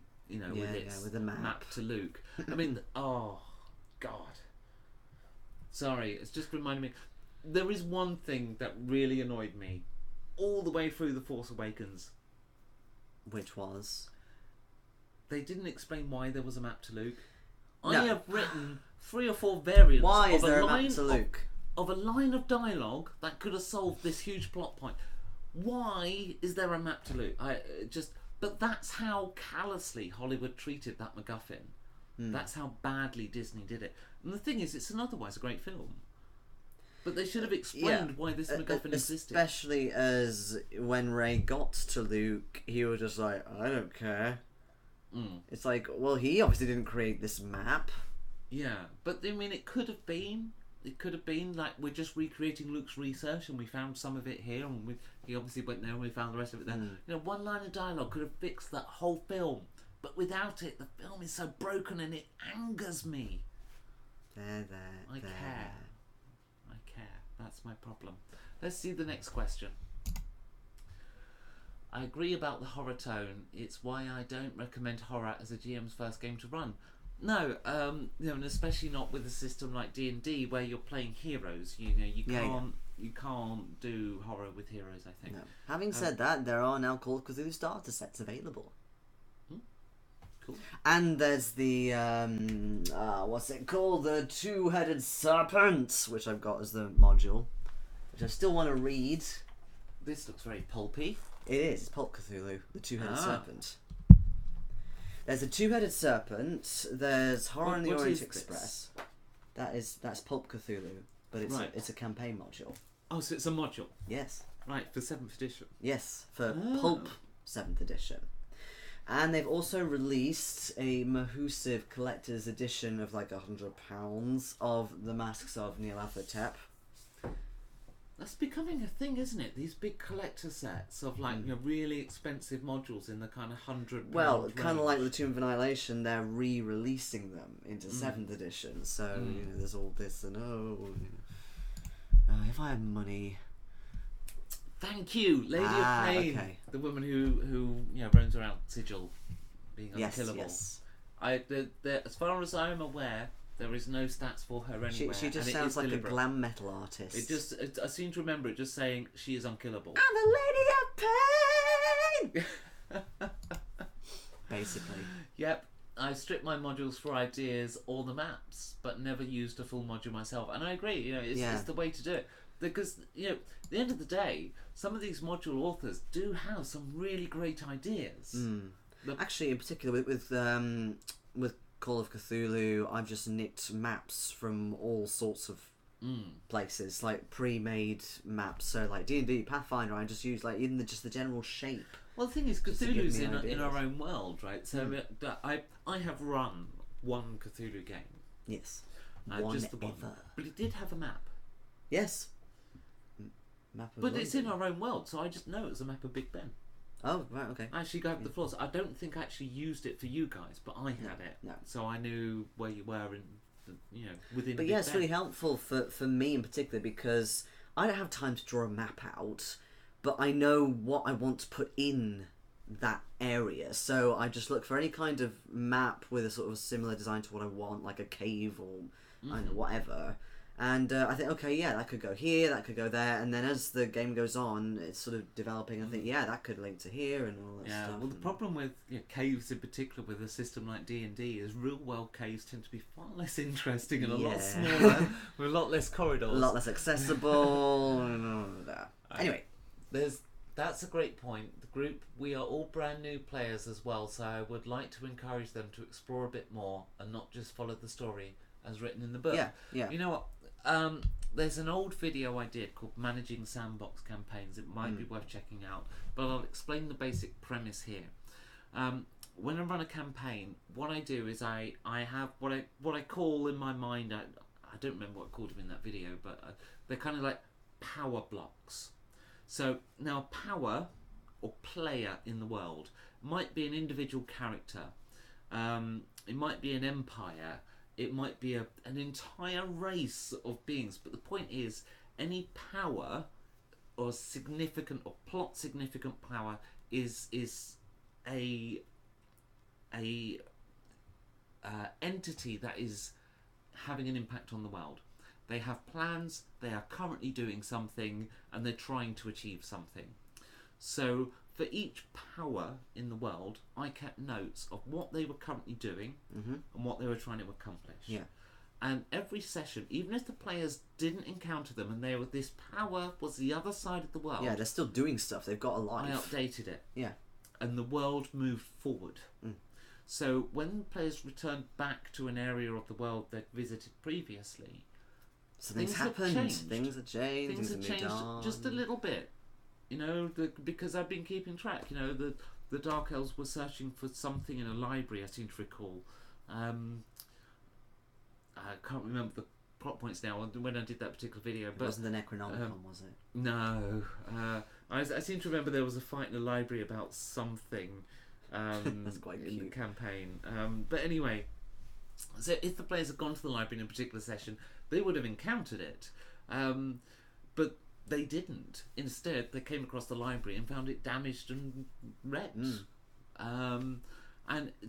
with the map to Luke. I mean, oh God, sorry, it's just reminded me. There is one thing that really annoyed me all the way through The Force Awakens. Which was? They didn't explain why there was a map to Luke. No. I have written 3 or 4 variants. Why is there a map to Luke? Of a line of dialogue that could have solved this huge plot point. Why is there a map to Luke? But that's how callously Hollywood treated that MacGuffin. That's how badly Disney did it. And the thing is, it's an otherwise a great film. But they should have explained why this MacGuffin existed. Especially as when Rey got to Luke, he was just like, I don't care. It's like, well, he obviously didn't create this map. Yeah, but I mean, it could have been. It could have been like we're just recreating Luke's research, and we found some of it here, and he obviously went there, and we found the rest of it there. One line of dialogue could have fixed that whole film, but without it, the film is so broken, and it angers me. I care. That's my problem. Let's see the next question. I agree about the horror tone. It's why I don't recommend horror as a GM's first game to run. No, and especially not with a system like D&D where you're playing heroes. You can't do horror with heroes, I think. No. Having said that, there are now Call of Cthulhu starter sets available. Cool. And there's the what's it called? The Two-Headed Serpent, which I've got as the module, which I still want to read. This looks very pulpy. It is. It's Pulp Cthulhu, the Two-Headed Serpent. There's a Two-Headed Serpent. There's Horror on the Orient Express. That's Pulp Cthulhu, but it's a campaign module. Oh, so it's a module. Yes. Right, for 7th edition. Yes, for Pulp 7th edition. And they've also released a Mahusive collector's edition of like £100 of the Masks of Nyarlathotep. That's becoming a thing, isn't it? These big collector sets of like really expensive modules in the kind of £100. Well, kind of like the Tomb of Annihilation, they're re-releasing them into 7th edition. So there's all this and if I had money. Thank you, Lady of Pain, okay. the woman who roams around Sigil, being unkillable. Yes. As far as I'm aware, there is no stats for her anywhere. She just sounds like deliberate. A glam metal artist. I seem to remember it just saying she is unkillable. I'm the Lady of Pain. Basically. Yep. I stripped my modules for ideas or the maps, but never used a full module myself. And I agree. It's the way to do it. Because at the end of the day, some of these module authors do have some really great ideas. Actually, in particular with Call of Cthulhu, I've just nicked maps from all sorts of places, like pre-made maps. So like D&D, Pathfinder, I just use like even just the general shape. Well, the thing is, Cthulhu's in our own world, right? So I have run one Cthulhu game. Yes, just the one, but it did have a map. Yes. But it's in our own world, so I just know it's a map of Big Ben. Oh, right, okay. I actually got the floors. I don't think I actually used it for you guys, but I had it. No. So I knew where you were within But Big yeah, it's Ben. really helpful for me in particular because I don't have time to draw a map out, but I know what I want to put in that area. So I just look for any kind of map with a sort of similar design to what I want, like a cave or I don't know, whatever. And I think, okay, yeah, that could go here, that could go there, and then as the game goes on, it's sort of developing. I think, yeah, that could link to here and all that stuff. Yeah, well, the problem with caves in particular with a system like D&D is real world caves tend to be far less interesting and a lot smaller, with a lot less corridors. A lot less accessible, and all of that. Anyway. That's a great point. The group, we are all brand new players as well, so I would like to encourage them to explore a bit more and not just follow the story as written in the book. Yeah. You know what? There's an old video I did called Managing Sandbox Campaigns. It might be worth checking out, but I'll explain the basic premise here. When I run a campaign, what I do is I have what I call in my mind, I don't remember what I called them in that video, but they're kind of like power blocks. So now power or player in the world might be an individual character. It might be an empire. It might be an entire race of beings. But the point is, any power or significant or plot significant power is a entity that is having an impact on the world. They have plans, they are currently doing something, and they're trying to achieve something. So for each power in the world, I kept notes of what they were currently doing and what they were trying to accomplish. Yeah. And every session, even if the players didn't encounter them and this power was the other side of the world. Yeah, they're still doing stuff. They've got a life. I updated it. Yeah. And the world moved forward. So when players returned back to an area of the world they'd visited previously, so things happened. Things have changed. Things have changed just a little bit. Because I've been keeping track. The Dark Elves were searching for something in a library, I seem to recall. I can't remember the plot points now when I did that particular video. But it wasn't the Necronomicon, was it? No. I seem to remember there was a fight in a library about something That's quite cute. in the campaign. But anyway, so if the players had gone to the library in a particular session, they would have encountered it. But they didn't. Instead, they came across the library and found it damaged and wrecked. And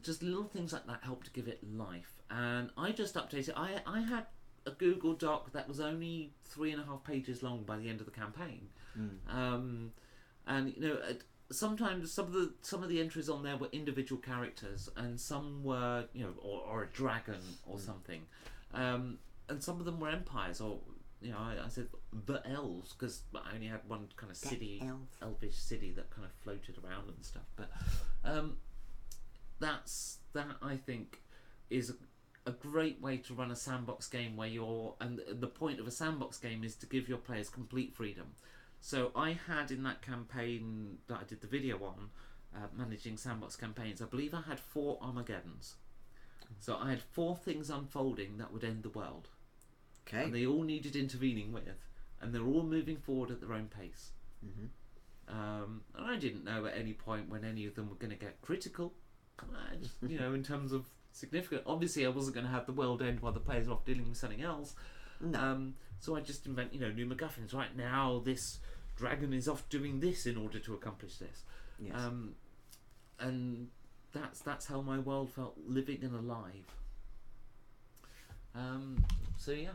just little things like that helped to give it life. And I just updated. I had a Google Doc that was only 3.5 pages long by the end of the campaign. And sometimes some of the entries on there were individual characters, and some were or a dragon or something, and some of them were empires, or I said the elves because I only had one kind of city, elvish city that kind of floated around and stuff. But that I think is a great way to run a sandbox game where and the point of a sandbox game is to give your players complete freedom. So I had in that campaign that I did the video on, managing sandbox campaigns, I believe I had 4 Armageddons. So I had 4 things unfolding that would end the world. Okay. And they all needed intervening with, and they're all moving forward at their own pace. And I didn't know at any point when any of them were going to get critical. I just, in terms of significant. Obviously, I wasn't going to have the world end while the players are off dealing with something else. No. So I just invent, new MacGuffins. Right now, this dragon is off doing this in order to accomplish this. Yes. And that's how my world felt living and alive. So yeah,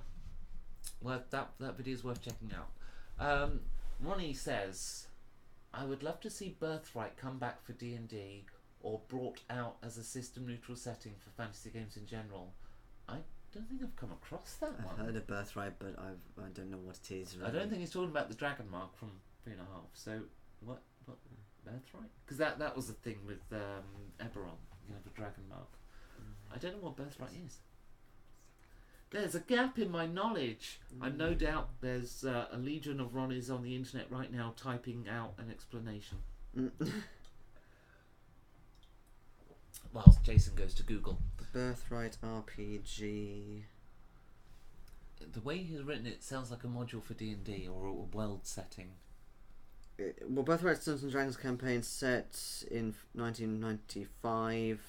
well that video is worth checking out. Ronnie says, I would love to see Birthright come back for D&D or brought out as a system neutral setting for fantasy games in general. I don't think I've come across that one. I've heard of Birthright, but I don't know what it is. Really. I don't think he's talking about the dragon mark from 3.5. So what Birthright? Because that was the thing with Eberron, the dragon mark. I don't know what Birthright is. There's a gap in my knowledge. I no doubt there's a legion of Ronnies on the internet right now typing out an explanation. Whilst Jason goes to Google. Birthright RPG. The way he's written it sounds like a module for D&D or a world setting. Well, Birthright Dungeons and Dragons campaign set in 1995.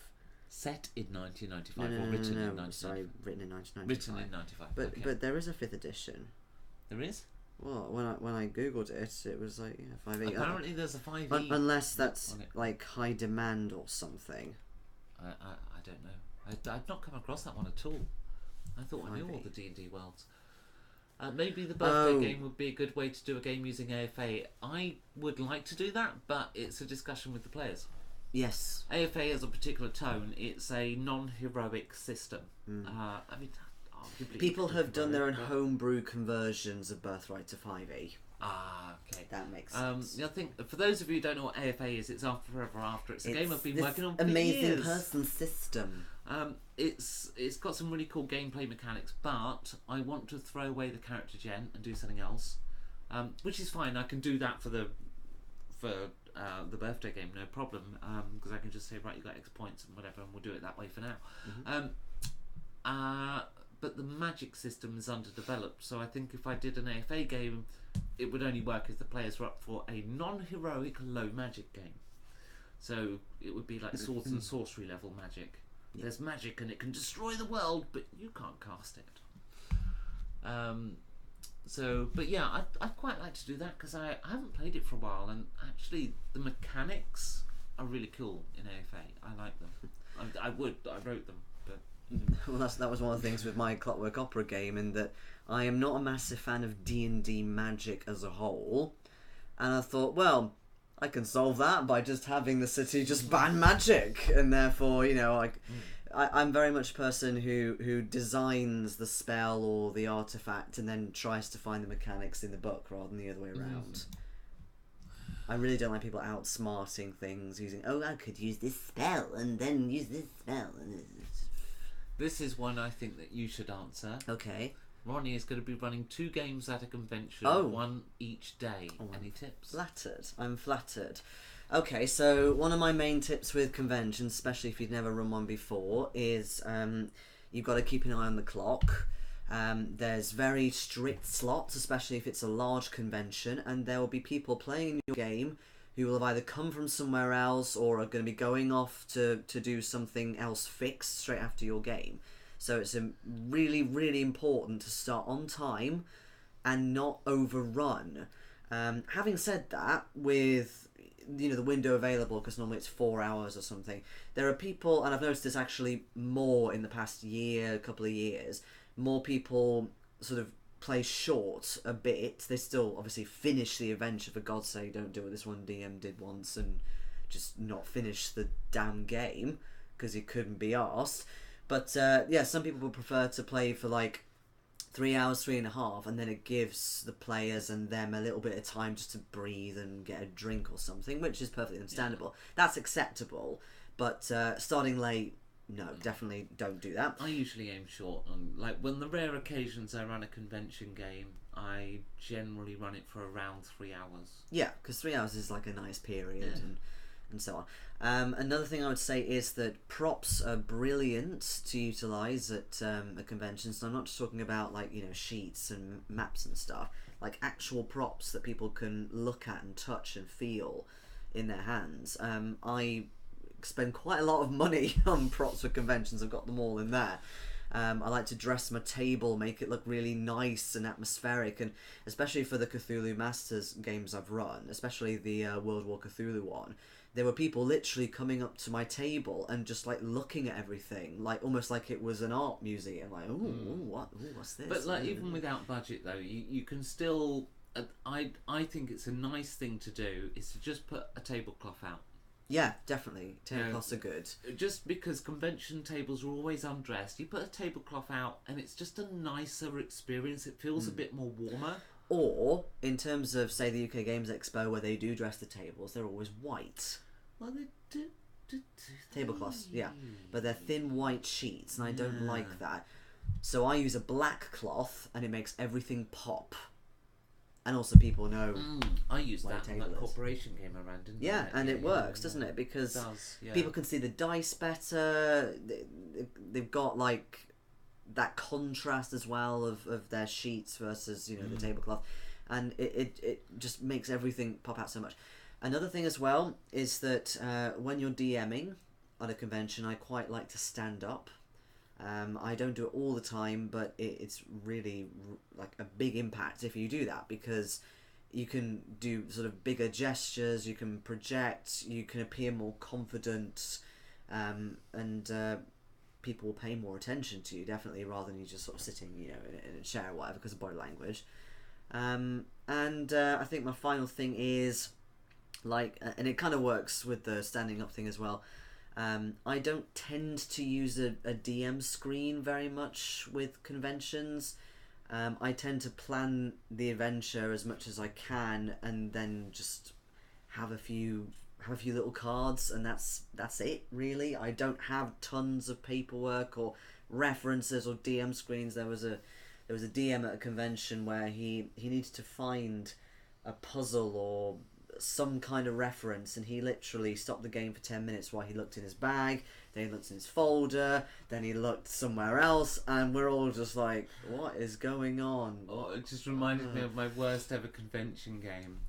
Set in 1995 or written in 1995? Sorry, written in 1995. Written in 95. But there is a 5th edition. There is? Well, when I googled it was like 5e. Apparently there's a 5e. Unless that's like high demand or something. I don't know. I've not come across that one at all. I thought I knew all the D&D worlds. Maybe the birthday game would be a good way to do a game using AFA. I would like to do that, but it's a discussion with the players. Yes. AFA has a particular tone. It's a non-heroic system. I mean, arguably people have done their own homebrew conversions of Birthright to 5e. Okay. That makes sense. I think for those of you who don't know what AFA is, it's After Forever After. It's a game I've been working on for amazing years. person system. It's got some really cool gameplay mechanics, but I want to throw away the character gen and do something else, which is fine. I can do that for the birthday game, no problem, because I can just say, right, you got X points and whatever, and we'll do it that way for now. But the magic system is underdeveloped, so I think if I did an AFA game, it would only work if the players were up for a non-heroic low magic game. So it would be like swords and sorcery level magic. Yeah. There's magic and it can destroy the world, but you can't cast it. But yeah, I'd quite like to do that because I haven't played it for a while, and actually the mechanics are really cool in AFA. I like them. I wrote them, but well, that was one of the things with my Clockwork Opera game, in that I am not a massive fan of D&D magic as a whole, and I thought, well, I can solve that by just having the city just ban magic, and therefore, I'm very much a person who designs the spell or the artifact and then tries to find the mechanics in the book rather than the other way around. I really don't like people outsmarting things using, I could use this spell and then use this spell. This is one I think that you should answer. Okay. Ronnie is going to be running 2 games at a convention, one each day. Any tips? I'm flattered. Okay, so one of my main tips with conventions, especially if you've never run one before, is you've got to keep an eye on the clock. There's very strict slots, especially if it's a large convention, and there will be people playing in your game who will have either come from somewhere else or are going to be going off to do something else fixed straight after your game. So it's really, really important to start on time and not overrun. Having said that, with the window available, because normally it's 4 hours or something, there are people, and I've noticed this actually more in the past couple of years, more people sort of play short a bit. They still obviously finish the adventure, for God's sake, don't do what this one DM did once and just not finish the damn game because he couldn't be arsed. But some people would prefer to play for like 3 hours, 3.5, and then it gives the players and them a little bit of time just to breathe and get a drink or something, which is perfectly understandable. That's acceptable, but starting late, no, definitely don't do that. I usually aim short on, like, when the rare occasions I run a convention game, I generally run it for around 3 hours. Yeah, because 3 hours is like a nice period, and so on. Another thing I would say is that props are brilliant to utilise at a convention. So I'm not just talking about like sheets and maps and stuff, like actual props that people can look at and touch and feel in their hands. I spend quite a lot of money on props for conventions. I've got them all in there. I like to dress my table, make it look really nice and atmospheric, and especially for the Cthulhu Masters games I've run, especially the World War Cthulhu one, there were people literally coming up to my table and just like looking at everything, like almost like it was an art museum. Like, what's this? But like, even without budget though, you can still. I think it's a nice thing to do is to just put a tablecloth out. Yeah, definitely. Tablecloths are good. Just because convention tables are always undressed, you put a tablecloth out and it's just a nicer experience. It feels a bit more warmer. Or, in terms of, say, the UK Games Expo, where they do dress the tables, they're always white. Well, they do. Tablecloths, yeah. But they're thin white sheets, and I don't like that. So I use a black cloth, and it makes everything pop. And also people know. I used that in that corporation game I ran, didn't I? Yeah, and it works, doesn't it? Because people can see the dice better. They've got like that contrast as well of their sheets versus the tablecloth, and it just makes everything pop out so much. Another thing as well is that when you're DMing at a convention, I quite like to stand up. I don't do it all the time, but it's really like a big impact if you do that, because you can do sort of bigger gestures, you can project, you can appear more confident, and people will pay more attention to you, definitely, rather than you just sort of sitting in a chair or whatever because of body language. And I think my final thing is, like, and it kind of works with the standing up thing as well, I don't tend to use a DM screen very much with conventions. I tend to plan the adventure as much as I can, and then just have a few little cards, and that's it really. I don't have tons of paperwork or references or DM screens. There was a DM at a convention where he needed to find a puzzle or some kind of reference, and he literally stopped the game for 10 minutes while he looked in his bag, then he looked in his folder, then he looked somewhere else, and we're all just like, what is going on? It just reminded me of my worst ever convention game,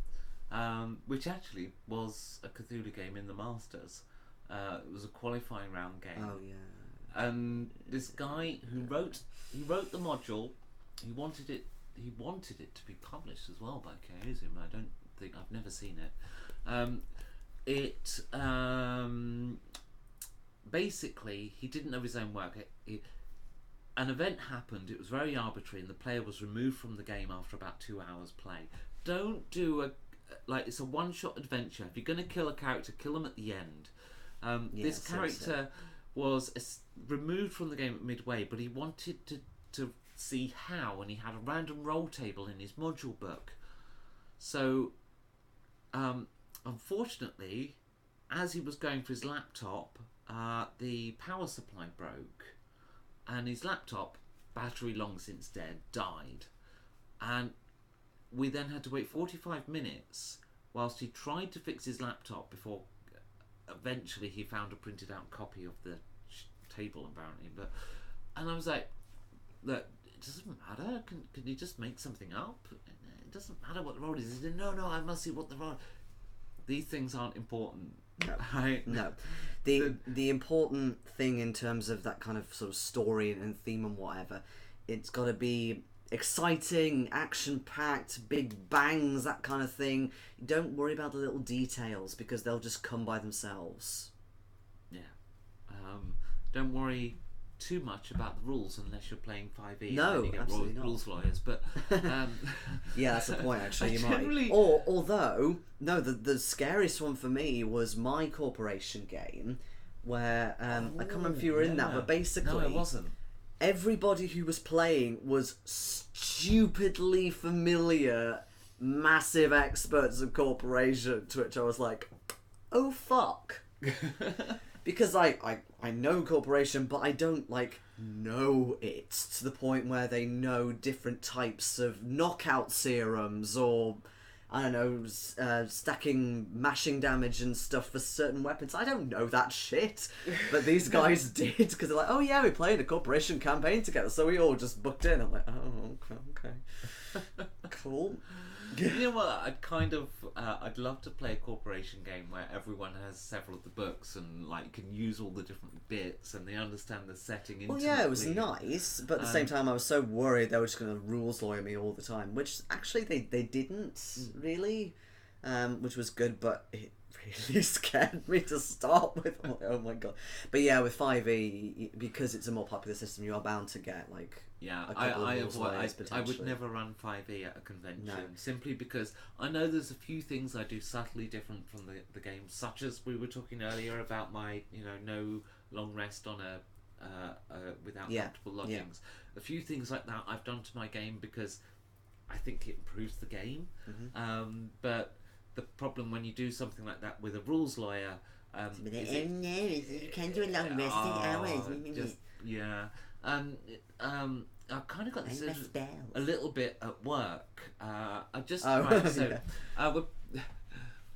which actually was a Cthulhu game in the Masters. It was a qualifying round game. Oh yeah. And this guy who wrote the module, he wanted it to be published as well by Chaosium. I've never seen it. Basically, he didn't know his own work. An event happened. It was very arbitrary, and the player was removed from the game after about 2 hours play. Don't do it's a one-shot adventure. If you're going to kill a character, kill them at the end. This character was removed from the game at midway, but he wanted to see how, and he had a random roll table in his module book. So, unfortunately, as he was going for his laptop, the power supply broke, and his laptop, battery long since dead, died. And we then had to wait 45 minutes whilst he tried to fix his laptop before eventually he found a printed out copy of the table, apparently. And I was like, look, it doesn't matter. Can you just make something up? It doesn't matter what the role is. He said, no, I must see what the role. These things aren't important. No. Right? No. The important thing in terms of that kind of sort of story and theme and whatever, it's got to be exciting, action-packed, big bangs, that kind of thing, don't worry about the little details because they'll just come by themselves. Yeah. Don't worry too much about the rules unless you're playing 5e. No, and then you get absolutely not. rules lawyers. But yeah, that's the point. Actually, you generally... might. Or although no, the scariest one for me was my corporation game, where I can't remember if you were in that, but basically, no, I wasn't. Everybody who was playing was stupidly familiar, massive experts of corporation. To which I was like, oh fuck. Because I know corporation, but I don't know it to the point where they know different types of knockout serums or I don't know, mashing damage and stuff for certain weapons. I don't know that shit, but these guys did because they're like, oh yeah, we played a corporation campaign together, so we all just booked in. I'm like, oh okay, cool. You know what? I'd love to play a corporation game where everyone has several of the books and can use all the different bits and they understand the setting intimately. Well, yeah, it was nice, but at the same time, I was so worried they were just going to rules lawyer me all the time, which actually they didn't really, which was good, but it really scared me to start with. I'm like, oh my god! But yeah, with 5e, because it's a more popular system, you are bound to get I would never run 5e at a convention, simply because I know there's a few things I do subtly different from the game, such as we were talking earlier about my no long rest on without comfortable lodgings. A few things like that I've done to my game because I think it improves the game. But the problem when you do something like that with a rules lawyer, you can do a long rest I kind of got this spell. a little bit at work.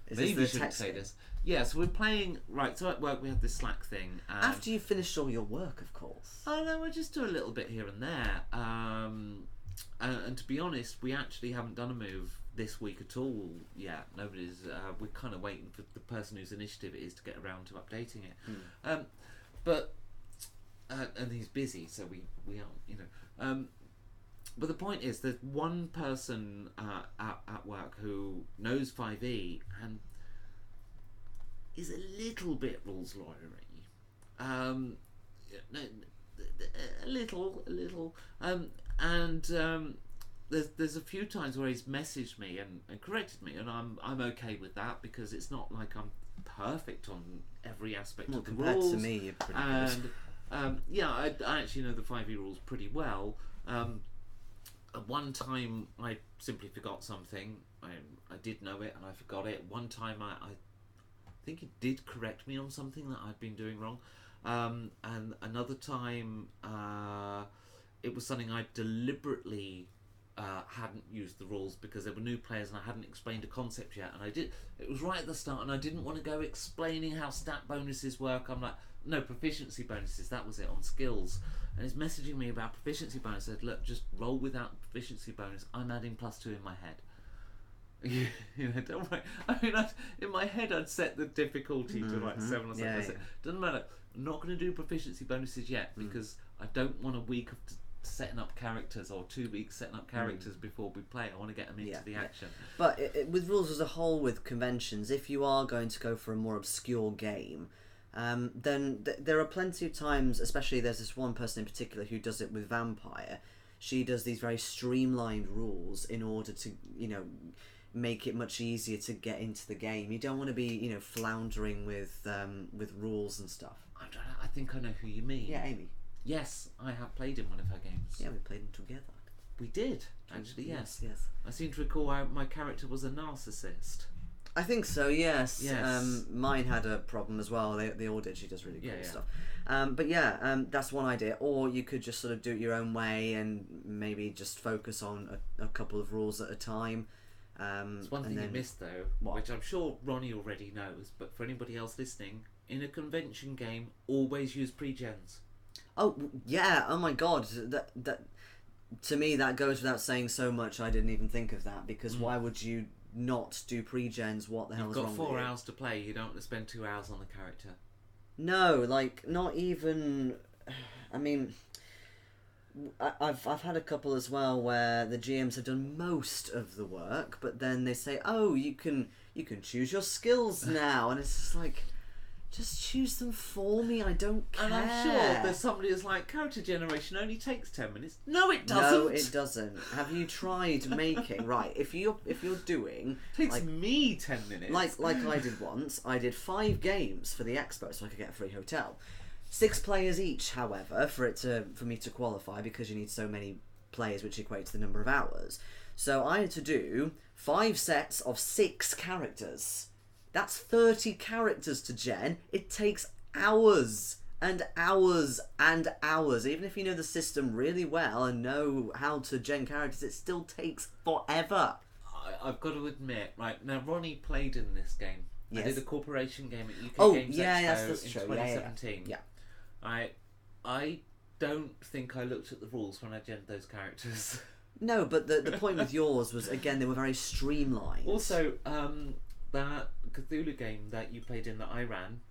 Is maybe we this shouldn't say this. Yeah, so we're playing. Right, so at work we have this Slack thing. And after you finished all your work, of course. I know, we just do a little bit here and there. And to be honest, we actually haven't done a move this week at all yet. Nobody's. We're kind of waiting for the person whose initiative it is to get around to updating it. But and he's busy, so we aren't. But the point is, there's one person at work who knows 5e and is a little bit rules lawyery. A little. There's a few times where he's messaged me and corrected me, and I'm okay with that because it's not like I'm perfect on every aspect of the compared rules. To me, you're pretty good. I actually know the 5e rules pretty well. At one time I simply forgot something. I did know it and I forgot it. One time I think it did correct me on something that I'd been doing wrong. And another time it was something I deliberately hadn't used the rules because there were new players and I hadn't explained a concept yet, and it was right at the start and I didn't want to go explaining how stat bonuses work. I'm like, no, proficiency bonuses, that was it, on skills. And he's messaging me about proficiency bonus. I said, look, just roll without proficiency bonus, I'm adding +2 in my head. Don't worry. I mean, in my head I'd set the difficulty to 7 or something. I said, doesn't matter, I'm not going to do proficiency bonuses yet because I don't want a week of setting up characters or 2 weeks setting up characters before we play. I want to get them into the action. But with rules as a whole, with conventions, if you are going to go for a more obscure game, then there are plenty of times, especially there's this one person in particular who does it with Vampire. She does these very streamlined rules in order to make it much easier to get into the game. You don't want to be floundering with rules and stuff. I think I know who you mean. Yeah, Amy. Yes, I have played in one of her games. Yeah, we played them together. We did, actually, yes. Yes. I seem to recall my character was a narcissist. I think so, yes. Yes. Mine had a problem as well. They all did. She does really cool stuff. But that's one idea. Or you could just sort of do it your own way and maybe just focus on a couple of rules at a time. There's one thing you missed, though, which I'm sure Ronnie already knows, but for anybody else listening, in a convention game, always use pre-gens. Oh, yeah. Oh, my God. That to me, that goes without saying so much. I didn't even think of that, because why would you not do pre-gens? What the hell is wrong with you? You've got 4 hours to play. You don't want to spend 2 hours on the character. No, not even... I mean... I've had a couple as well where the GMs have done most of the work, but then they say, "Oh, you can choose your skills now," and it's just like, just choose them for me. I don't care. And I'm sure there's somebody who's like, character generation only takes 10 minutes. No, it doesn't. No, it doesn't. Have you tried making right? If you're doing It takes me 10 minutes. like I did once. I did 5 games for the expo, so I could get a free hotel. 6 players each, however, for me to qualify, because you need so many players, which equates to the number of hours. So I had to do 5 sets of 6 characters. That's 30 characters to gen. It takes hours and hours and hours. Even if you know the system really well and know how to gen characters, it still takes forever. I've got to admit, right, now Ronnie played in this game. Yes. I did a corporation game at UK Games Expo that's in true. 2017. Yeah. I don't think I looked at the rules when I genned those characters. No, but the point with yours was, again, they were very streamlined. Also, that Cthulhu game that you played in that I ran,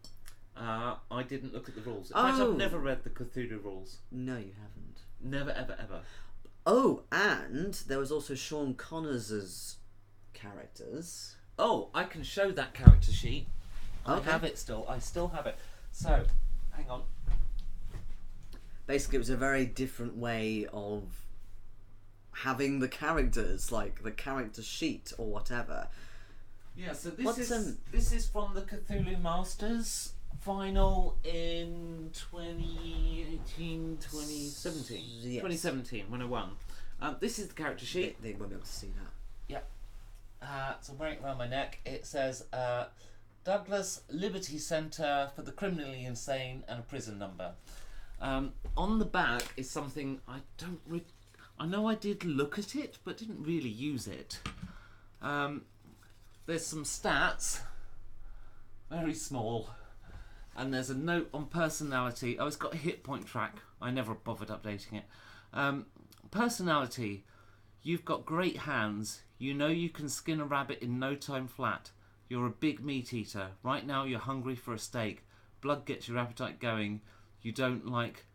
I didn't look at the rules. In fact, I've never read the Cthulhu rules. No, you haven't. Never, ever, ever. Oh, and there was also Sean Conners's characters. Oh, I can show that character sheet. Okay. I have it still. I still have it. So, hang on. Basically, it was a very different way of having the characters, like the character sheet or whatever. Yeah, so this is from the Cthulhu Masters final in 2018, 2017. Yes. 2017 when I won. This is the character sheet. They won't be able to see that. So I'm wearing it around my neck. It says Douglas Liberty Centre for the Criminally Insane and a prison number. On the back is something I don't. I know I did look at it, but didn't really use it. There's some stats, very small, and there's a note on personality. Oh, it's got a hit point track. I never bothered updating it. Personality, you've got great hands. You know you can skin a rabbit in no time flat. You're a big meat eater. Right now you're hungry for a steak. Blood gets your appetite going. You don't like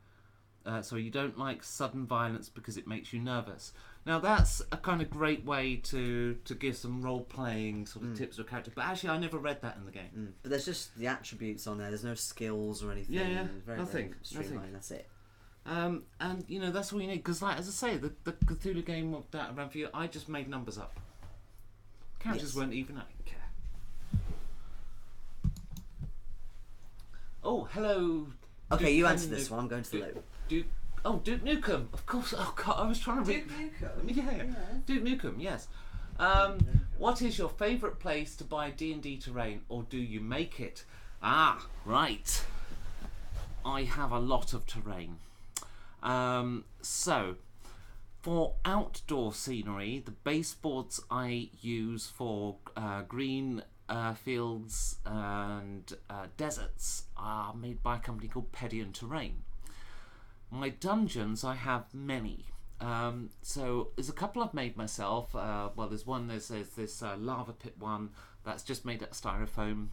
sudden violence because it makes you nervous. Now that's a kind of great way to give some role-playing sort of tips or character. But actually I never read that in the game. But there's just the attributes on there. There's no skills or anything. Yeah, Very, nothing. very streamlined. That's it. And you know that's all you need, because like as I say, the Cthulhu game that I ran for you, I just made numbers up. Characters weren't even. I didn't care. Oh, hello. Okay, Duke you answer this one. I'm going to the loop. Duke Nukem, of course. Oh God, I was trying to read. Duke Nukem. Yeah, Duke Nukem. Yes. What is your favourite place to buy D&D terrain, or do you make it? Ah, right. I have a lot of terrain. So, for outdoor scenery, the baseboards I use for green fields and deserts are made by a company called Pedion Terrain. My dungeons, I have many. So there's a couple I've made myself. Well, there's one, there's this lava pit one that's just made out of styrofoam.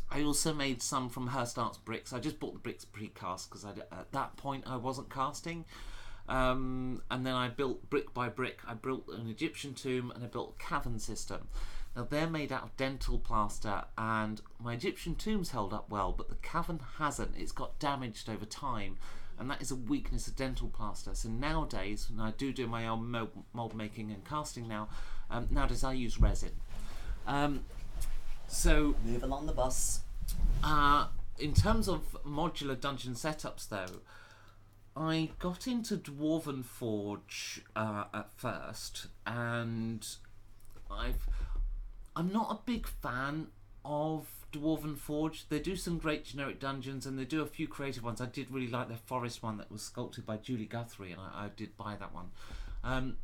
I also made some from Hurst Arts bricks. I just bought the bricks precast because at that point I wasn't casting. And then I built brick by brick. I built an Egyptian tomb and I built a cavern system. Now they're made out of dental plaster, and my Egyptian tomb's held up well, but the cavern hasn't. It's got damaged over time, and that is a weakness of dental plaster. So nowadays, when I do my own mold making and casting now, nowadays I use resin. So move along the bus. In terms of modular dungeon setups, though, I got into Dwarven Forge at first, and I'm not a big fan of Dwarven Forge. They do some great generic dungeons, and they do a few creative ones. I did really like their forest one that was sculpted by Julie Guthrie, and I did buy that one.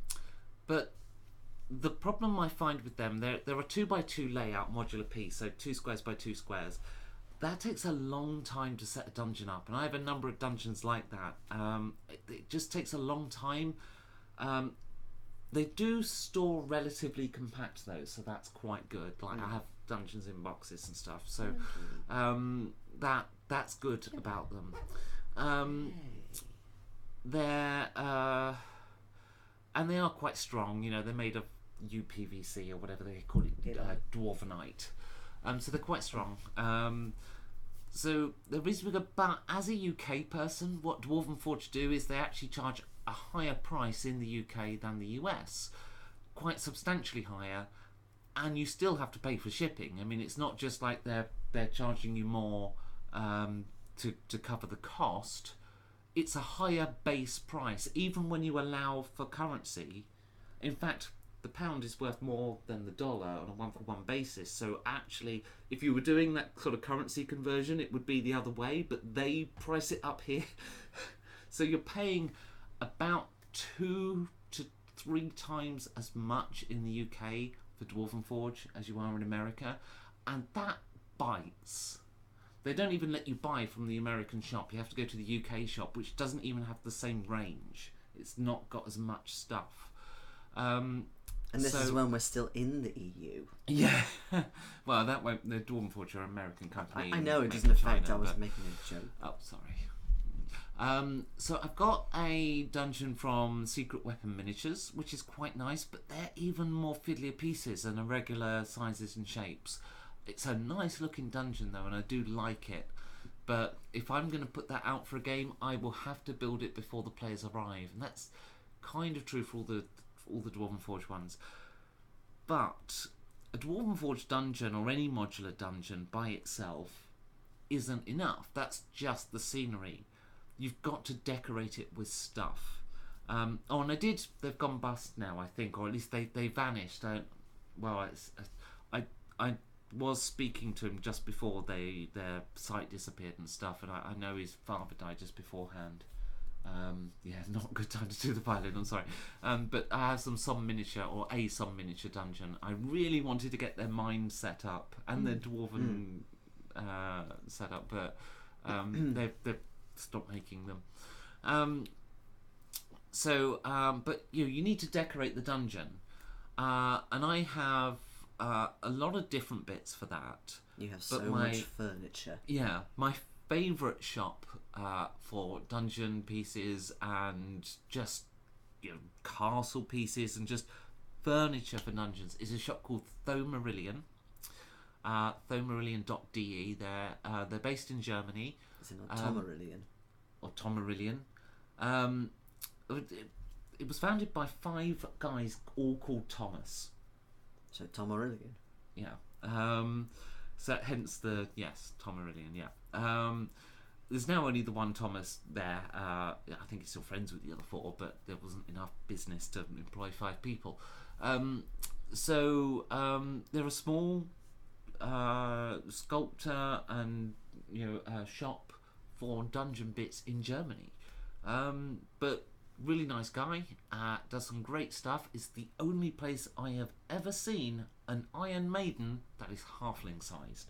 But the problem I find with them, they're a 2x2 layout modular piece, so 2 squares by 2 squares. That takes a long time to set a dungeon up, and I have a number of dungeons like that. It just takes a long time. They do store relatively compact though, so that's quite good. Like I have dungeons in boxes and stuff, so that's good about them. they're and they are quite strong. You know, they're made of UPVC or whatever they call it, dwarvenite. So they're quite strong. So the reason we go, but as a UK person, what Dwarven Forge do is they actually charge a higher price in the UK than the US, quite substantially higher, and you still have to pay for shipping. I mean, it's not just like they're charging you more to cover the cost. It's a higher base price, even when you allow for currency. In fact, the pound is worth more than the dollar on a one-for-one basis. So actually, if you were doing that sort of currency conversion, it would be the other way, but they price it up here. So you're paying about 2 to 3 times as much in the UK for Dwarven Forge as you are in America, and that bites. They don't even let you buy from the American shop. You have to go to the UK shop, which doesn't even have the same range. It's not got as much stuff. And this is when we're still in the EU. Yeah. Well, that won't. The Dwarven Forge are an American company. I know it doesn't affect. China, I was making a joke. Oh, sorry. So I've got a dungeon from Secret Weapon Miniatures, which is quite nice, but they're even more fiddlier pieces and irregular sizes and shapes. It's a nice looking dungeon though, and I do like it. But if I'm going to put that out for a game, I will have to build it before the players arrive, and that's kind of true for all the Dwarven Forge ones. But a Dwarven Forge dungeon or any modular dungeon by itself isn't enough. That's just the scenery. You've got to decorate it with stuff. And they've gone bust now, I think, or at least they vanished. I was speaking to him just before their site disappeared and stuff, and I know his father died just beforehand. Not a good time to do the violin, I'm sorry. But I have some miniature dungeon. I really wanted to get their mine set up and their dwarven set up, but they've stopped making them. But you need to decorate the dungeon, and I have a lot of different bits for that. You have so much furniture. Yeah, my favourite shop for dungeon pieces and just castle pieces and just furniture for dungeons is a shop called Thomarillion. Thomarillion.de. They're based in Germany. Is it not Tomarillion? Or Tomarillion. It was founded by 5 guys all called Thomas. So Tomarillion. Yeah. So hence the Tomarillion. Yeah. There's now only the one Thomas there. I think he's still friends with the other 4, but there wasn't enough business to employ 5 people. They're a small sculptor and shop for dungeon bits in Germany. But really nice guy. Does some great stuff. Is the only place I have ever seen an Iron Maiden that is halfling sized.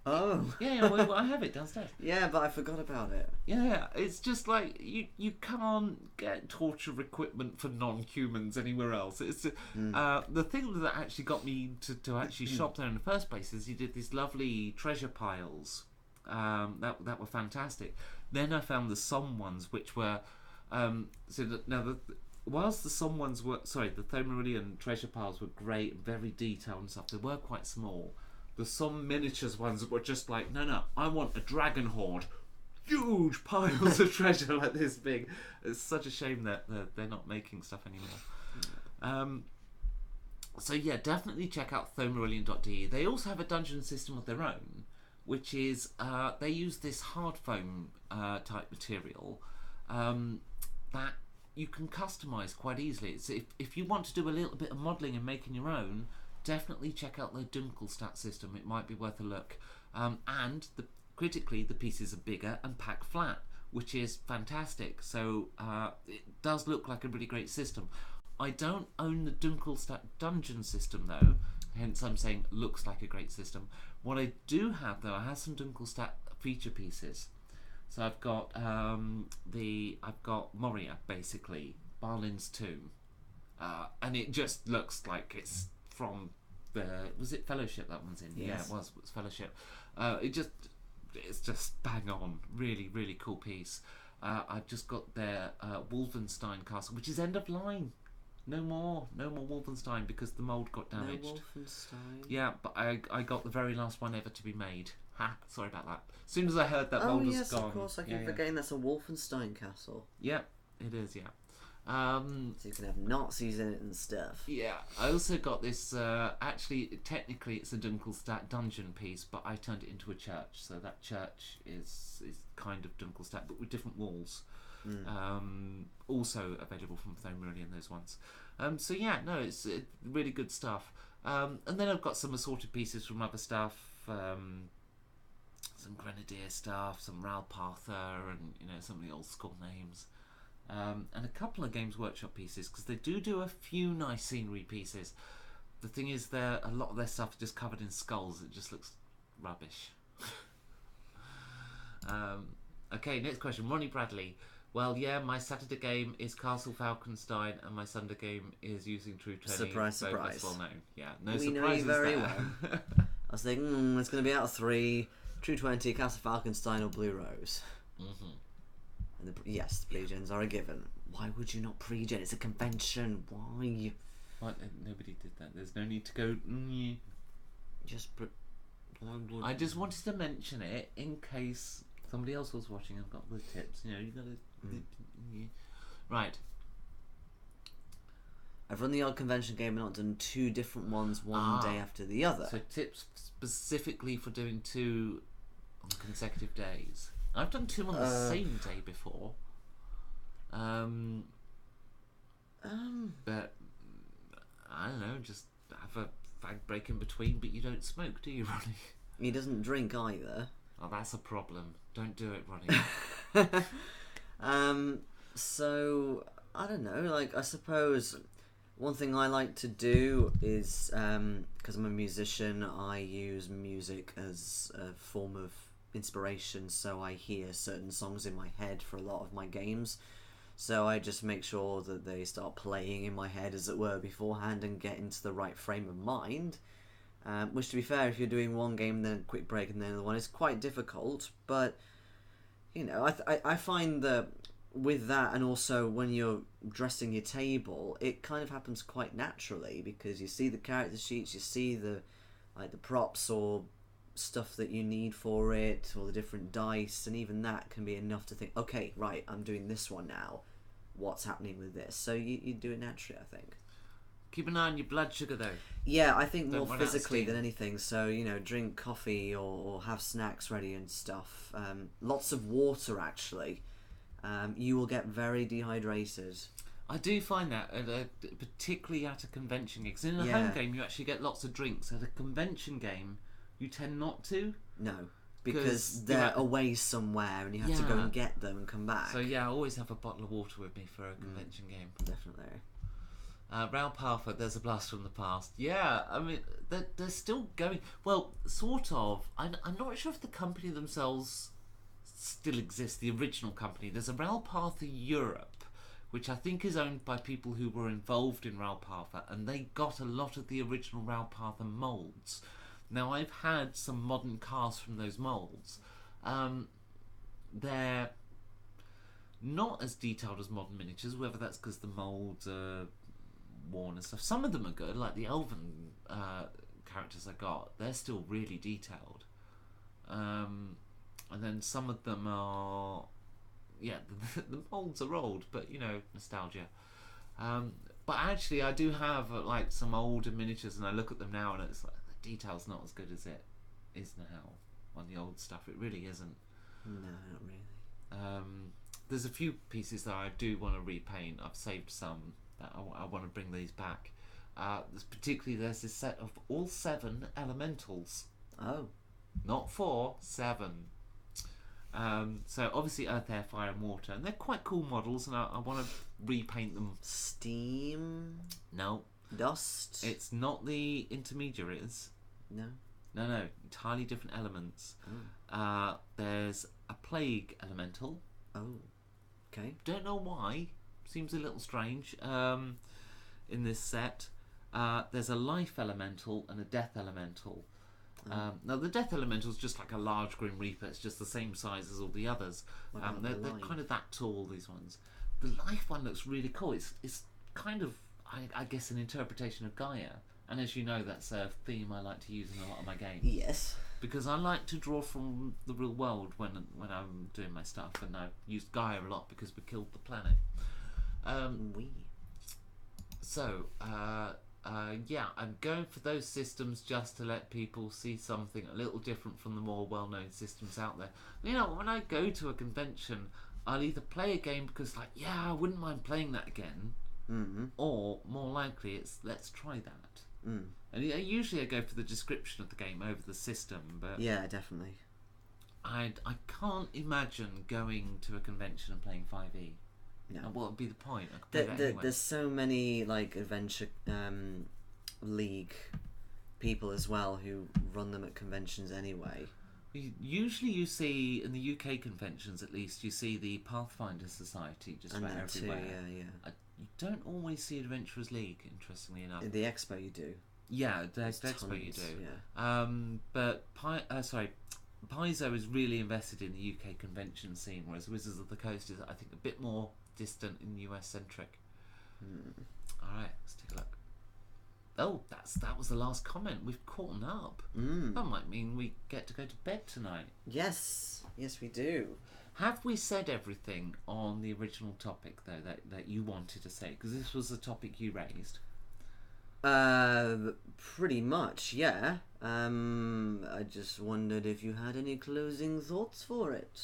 Oh. Yeah, well, I have it downstairs. Yeah, but I forgot about it. Yeah, it's just like you can't get torture equipment for non-humans anywhere else. It's the thing that actually got me to actually shop there in the first place is you did these lovely treasure piles that were fantastic. Then I found the Somme ones, which were whilst the Somme ones were the Thomarillion treasure piles were great and very detailed and stuff, they were quite small. The Somme miniatures ones were just like, no, I want a dragon horde, huge piles of treasure like this big. It's such a shame that they're not making stuff anymore. Definitely check out Thomarillion.de. They also have a dungeon system of their own, which is they use this hard foam type material that you can customize quite easily. It's if you want to do a little bit of modelling and making your own, definitely check out the Dunkelstadt system. It might be worth a look. And critically, the pieces are bigger and pack flat, which is fantastic. So it does look like a really great system. I don't own the Dunkelstadt dungeon system though, hence I'm saying looks like a great system. What I do have though, I have some Dunkelstadt feature pieces. So I've got Moria basically, Barlin's tomb, and it just looks like it's from was it Fellowship that one's in? Yes. Yeah, it was Fellowship. It's just bang on, really really cool piece. I've just got their Wolfenstein Castle, which is end of line. No more Wolfenstein because the mould got damaged. No Wolfenstein. Yeah, but I got the very last one ever to be made. Ha! Sorry about that. As soon as I heard that mould was gone. Of course. I keep forgetting that's a Wolfenstein castle. Yeah, it is. Yeah. So you can have Nazis in it and stuff. Yeah, I also got this. Actually, technically, it's a Dunkelstadt dungeon piece, but I turned it into a church. So that church is kind of Dunkelstadt, but with different walls. Also available from Thomeridian, those ones. So yeah, no, it's really good stuff. And then I've got some assorted pieces from other stuff. Some Grenadier stuff, some Ralpatha, and some of the old school names. And a couple of Games Workshop pieces, because they do a few nice scenery pieces. The thing is, a lot of their stuff is just covered in skulls. It just looks rubbish. Okay, next question. Ronnie Bradley. Well, yeah, my Saturday game is Castle Falkenstein, and my Sunday game is using True 20. Surprise, so surprise. That's well known. Yeah, no We know surprises you very there. well. I was thinking, it's going to be out of 3, True 20, Castle Falkenstein, or Blue Rose. And yes, the pre-gens are a given. Why would you not pre-gen? It's a convention. Why? What? Nobody did that. There's no need to go. Just. I just wanted to mention it in case somebody else was watching and got the tips. You gotta. Right. I've run the odd convention game and not done 2 different ones one day after the other. So tips specifically for doing 2 on consecutive days. I've done 2 on the same day before. But I don't know, just have a fag break in between, but you don't smoke, do you, Ronnie? He doesn't drink either. Oh, that's a problem. Don't do it, Ronnie. So, I don't know, I suppose one thing I like to do is, because I'm a musician, I use music as a form of inspiration, so I hear certain songs in my head for a lot of my games, so I just make sure that they start playing in my head, as it were, beforehand and get into the right frame of mind, which, to be fair, if you're doing one game then a quick break and then another one, is quite difficult, but I find that with that, and also when you're dressing your table, it kind of happens quite naturally, because you see the character sheets, you see the props or stuff that you need for it, or the different dice, and even that can be enough to think, okay, right, I'm doing this one now, what's happening with this? So you do it naturally, I think. Keep an eye on your blood sugar, though. Yeah, I think Don't more run out of physically steam. than anything. So, drink coffee or have snacks ready and stuff. Lots of water, actually. You will get very dehydrated. I do find that, particularly at a convention game. 'Cause in a home game, you actually get lots of drinks. At a convention game, you tend not to. No, because they're away somewhere and you have to go and get them and come back. So yeah, I always have a bottle of water with me for a convention game. Definitely. Raoul Parford, there's a blast from the past. Yeah, I mean, they're still going. Well, sort of. I'm not sure if the company themselves still exists, the original company. There's a Raoul Parford Europe, which I think is owned by people who were involved in Raoul Parford, and they got a lot of the original Raoul Parford moulds. Now, I've had some modern cars from those moulds. They're not as detailed as modern miniatures, whether that's because the moulds are worn and stuff. Some of them are good, like the elven characters I got. They're still really detailed. And then some of them are... Yeah, the moulds are old, but, nostalgia. But actually, I do have, some older miniatures, and I look at them now, and it's like, detail's not as good as it is now on the old stuff. It really isn't. No, not really. There's a few pieces that I do want to repaint. I've saved some that I want to bring these back. There's this set of all 7 elementals. Oh. Not 4, 7. So obviously earth, air, fire and water, and they're quite cool models, and I want to repaint them. Steam? No. Dust? It's not the intermediaries. No. No, entirely different elements. There's a plague elemental. Oh, okay. Don't know why. Seems a little strange in this set. There's a life elemental and a death elemental. Now the Death Elemental's just like a large Grim Reaper. It's just the same size as all the others. What about They're the Life? kind of that tall. These ones. The Life one looks really cool. It's kind of I guess an interpretation of Gaia. And as you know, that's a theme I like to use in a lot of my games. Yes. Because I like to draw from the real world when I'm doing my stuff, and I've used Gaia a lot because we killed the planet. So, yeah, I'm going for those systems just to let people see something a little different from the more well-known systems out there. You know, when I go to a convention, I'll either play a game because, like, yeah, I wouldn't mind playing that again, or more likely it's let's try that. And usually I go for the description of the game over the system, but yeah, definitely. I can't imagine going to a convention and playing 5e. No. And what would be the point? I could play that anyway. There's so many like adventure league people as well who run them at conventions anyway. Usually you see, in the UK conventions at least, you see the Pathfinder Society just about everywhere. Too, yeah. You don't always see Adventurers League, interestingly enough. In the expo you do. Yeah, the expo you do. Yeah. But Paizo is really invested in the UK convention scene, whereas Wizards of the Coast is, I think, a bit more distant and US centric. Alright, let's take a look. Oh, that was the last comment. We've caught up. That might mean we get to go to bed tonight. Yes we do. Have we said everything on the original topic, though, that you wanted to say? Because this was the topic you raised. Pretty much, yeah. I just wondered if you had any closing thoughts for it.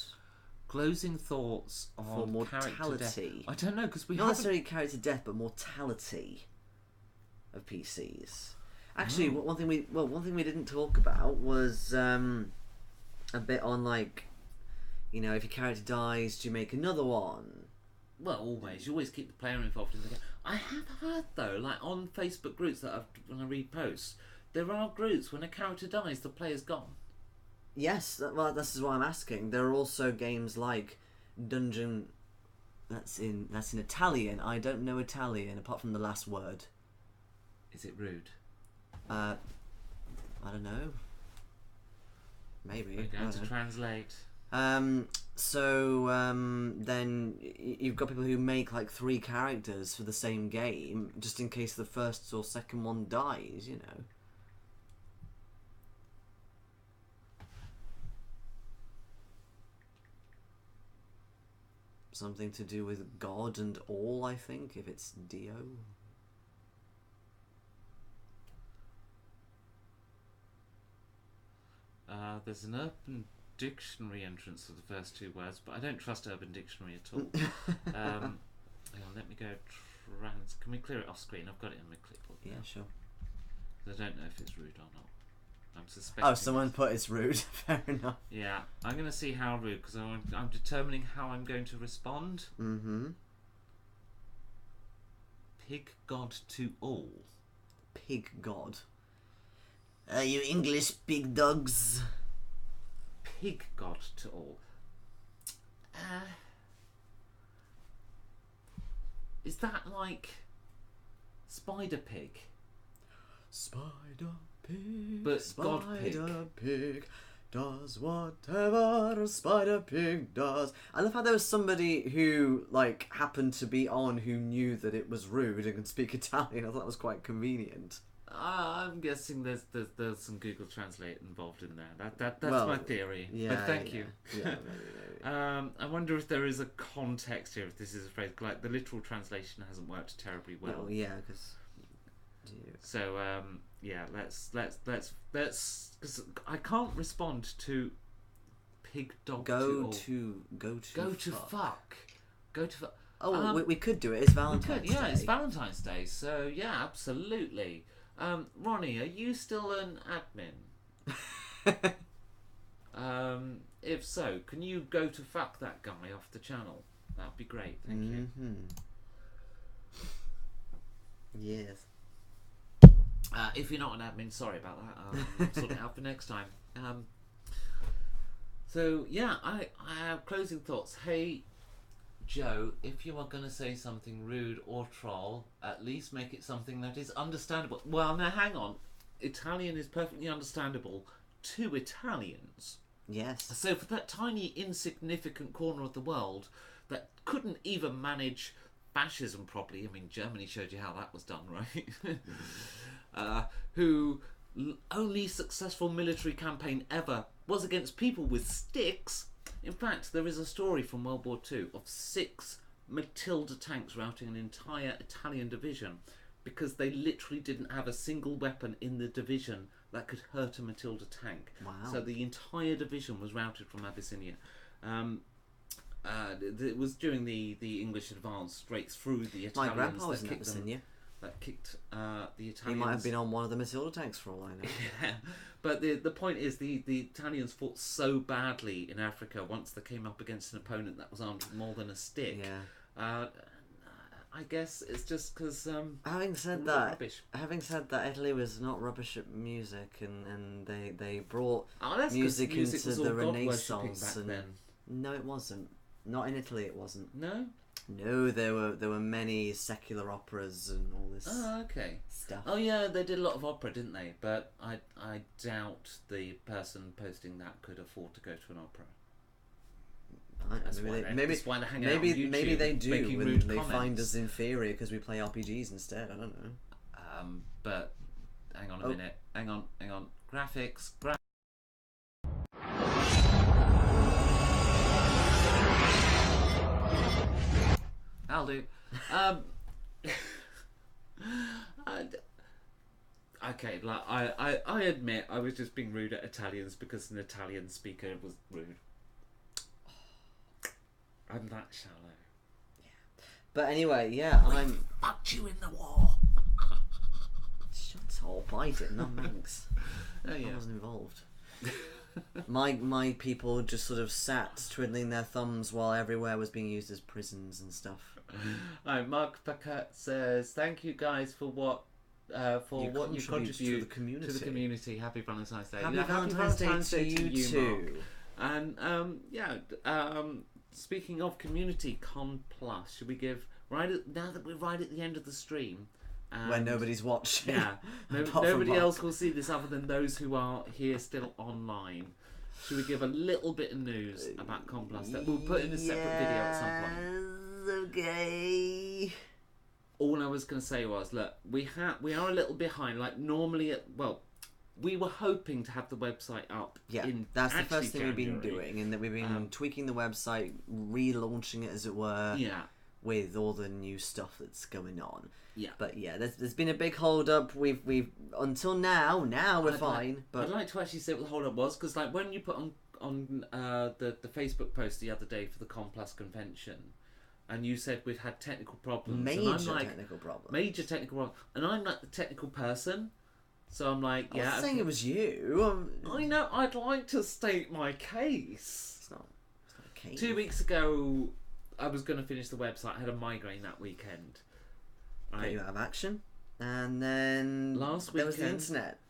Closing thoughts on For mortality. Character death. I don't know, because we Not haven't... necessarily character death, but mortality of PCs. Actually, one thing we didn't talk about was a bit on, like, you know, if your character dies, do you make another one? Well, always. You always keep the player involved in the game. I have heard, though, like on Facebook groups that when I read posts, there are groups when a character dies, the player's gone. Yes, well, this is what I'm asking. There are also games like Dungeon. That's in Italian. I don't know Italian apart from the last word. Is it rude? I don't know. Maybe. We're going to translate. Then you've got people who make like 3 characters for the same game, just in case the first or second one dies, you know. Something to do with God and all, I think, if it's Dio. There's an Urban Dictionary entrance for the first 2 words, but I don't trust Urban Dictionary at all. Hang on, let me go Can we clear it off screen? I've got it in my clipboard. Yeah, sure. I don't know if it's rude or not. I'm suspecting. Oh, someone put it's rude. Fair enough. Yeah, I'm going to see how rude, because I'm determining how I'm going to respond. Pig God to all. Pig God. You English pig dogs. Pig God to all. Is that like Spider Pig? Spider Pig. But God Pig. Spider Pig does whatever a Spider Pig does. I love how there was somebody who like happened to be on who knew that it was rude and could speak Italian. I thought that was quite convenient. I'm guessing there's some Google Translate involved in there. That's my theory. Yeah, but thank you. Yeah, maybe. I wonder if there is a context here. If this is a phrase, like the literal translation hasn't worked terribly well. Well, yeah, because. So yeah, let's because I can't respond to pig dog. Go to fuck. Oh, we could do it. It's Valentine's Day. Yeah, it's Valentine's Day. So yeah, absolutely. Ronnie, are you still an admin? If so, can you go to fuck that guy off the channel? That'd be great. Thank you. Yes. If you're not an admin, sorry about that. I'll sort it out for next time. So yeah, I have closing thoughts. Hey, Joe, if you are going to say something rude or troll, at least make it something that is understandable. Well, now hang on. Italian is perfectly understandable. 2 Italians. Yes. So for that tiny insignificant corner of the world that couldn't even manage fascism properly, I mean, Germany showed you how that was done, right? Who only successful military campaign ever was against people with sticks. In fact, there is a story from World War II of 6 Matilda tanks routing an entire Italian division because they literally didn't have a single weapon in the division that could hurt a Matilda tank. Wow. So the entire division was routed from Abyssinia. It was during the English advance straight through the Italians. My grandpa was that in kicked Abyssinia. That kicked the Italians. He might have been on one of the Matilda tanks for all I know. Yeah, but the point is the Italians fought so badly in Africa once they came up against an opponent that was armed with more than a stick. Yeah. I guess it's just because having said that, Italy was not rubbish at music, and they brought music into the Renaissance. And then. No, it wasn't. Not in Italy. It wasn't. No. No, there were many secular operas and all this. Oh, okay. Stuff. Oh yeah, they did a lot of opera, didn't they? But I doubt the person posting that could afford to go to an opera. Maybe they do, and they find us inferior because we play RPGs instead. I don't know. But hang on a minute. Hang on. Graphics. I'll do. Okay, like I admit I was just being rude at Italians because an Italian speaker was rude. I'm that shallow. Yeah. But anyway, yeah, I'm. Fucked you in the war. Shut up! I didn't. I'm Manx. Oh yeah. I wasn't involved. My people just sort of sat twiddling their thumbs while everywhere was being used as prisons and stuff. Right, Mark Paquette says, "Thank you guys for what you contribute to the community. Happy Valentine's Day. Happy Valentine's Day to you too. And speaking of community, Con Plus, should we give now that we're right at the end of the stream? When nobody's watching. Yeah, nobody else will see this other than those who are here still online. Should we give a little bit of news about Con Plus that we'll put in a separate video at some point? Okay. All I was going to say was, look, we are a little behind. Like normally, we were hoping to have the website up. Yeah, that's the first thing January. we've been doing, and that we've been tweaking the website, relaunching it as it were. Yeah. With all the new stuff that's going on. Yeah. But yeah, there's been a big hold up. We've until now we're fine. But I'd like to actually say what the hold up was, because like when you put on the Facebook post the other day for the Con Plus convention, and you said we'd had technical problems. Major technical problems. And I'm like the technical person. So I'm like, I was saying it was you. I know, I'd like to state my case. It's not a case. 2 weeks ago, I was going to finish the website. I had a migraine that weekend. Got you out of action. And then last weekend, there was the internet.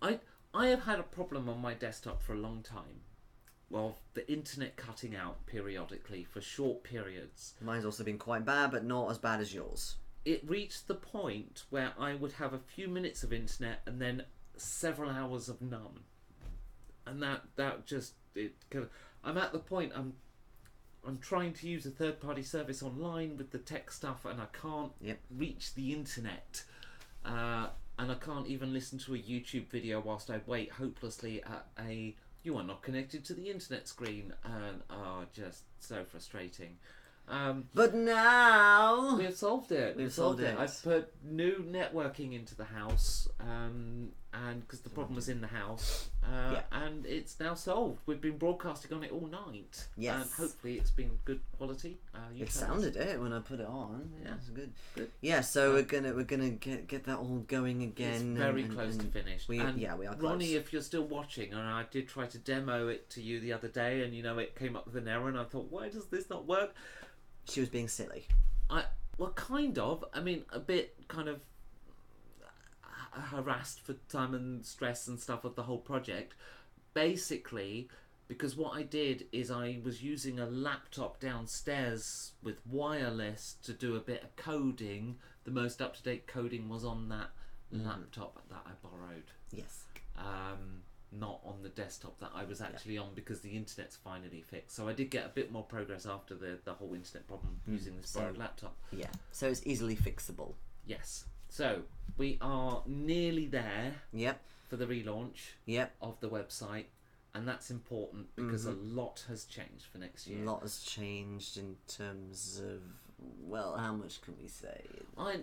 I have had a problem on my desktop for a long time. Well, the internet cutting out periodically for short periods. Mine's also been quite bad, but not as bad as yours. It reached the point where I would have a few minutes of internet and then several hours of none. And that just I'm at the point I'm trying to use a third-party service online with the tech stuff, and I can't reach the internet. And I can't even listen to a YouTube video whilst I wait hopelessly at a "you are not connected to the internet" screen, and just so frustrating. But now we have solved it. We've solved it. I've put new networking into the house, and because the problem was in the house, and it's now solved. We've been broadcasting on it all night. Yes. And hopefully it's been good quality. It sounded it when I put it on. Yeah, it's good. Yeah, so we're gonna get that all going again. It's very close to finished. We are close. Ronnie, if you're still watching, and I did try to demo it to you the other day, and it came up with an error, and I thought, why does this not work? She was being silly. Kind of. I mean, a bit kind of harassed for time and stress and stuff of the whole project. Basically, because what I did is I was using a laptop downstairs with wireless to do a bit of coding. The most up-to-date coding was on that laptop that I borrowed. Yes. Not on the desktop that I was actually on because the internet's finally fixed. So I did get a bit more progress after the whole internet problem using this borrowed laptop. Yeah, so it's easily fixable. Yes. So we are nearly there Yep. for the relaunch Yep. of the website, and that's important because a lot has changed for next year. A lot has changed in terms of, well, how much can we say? I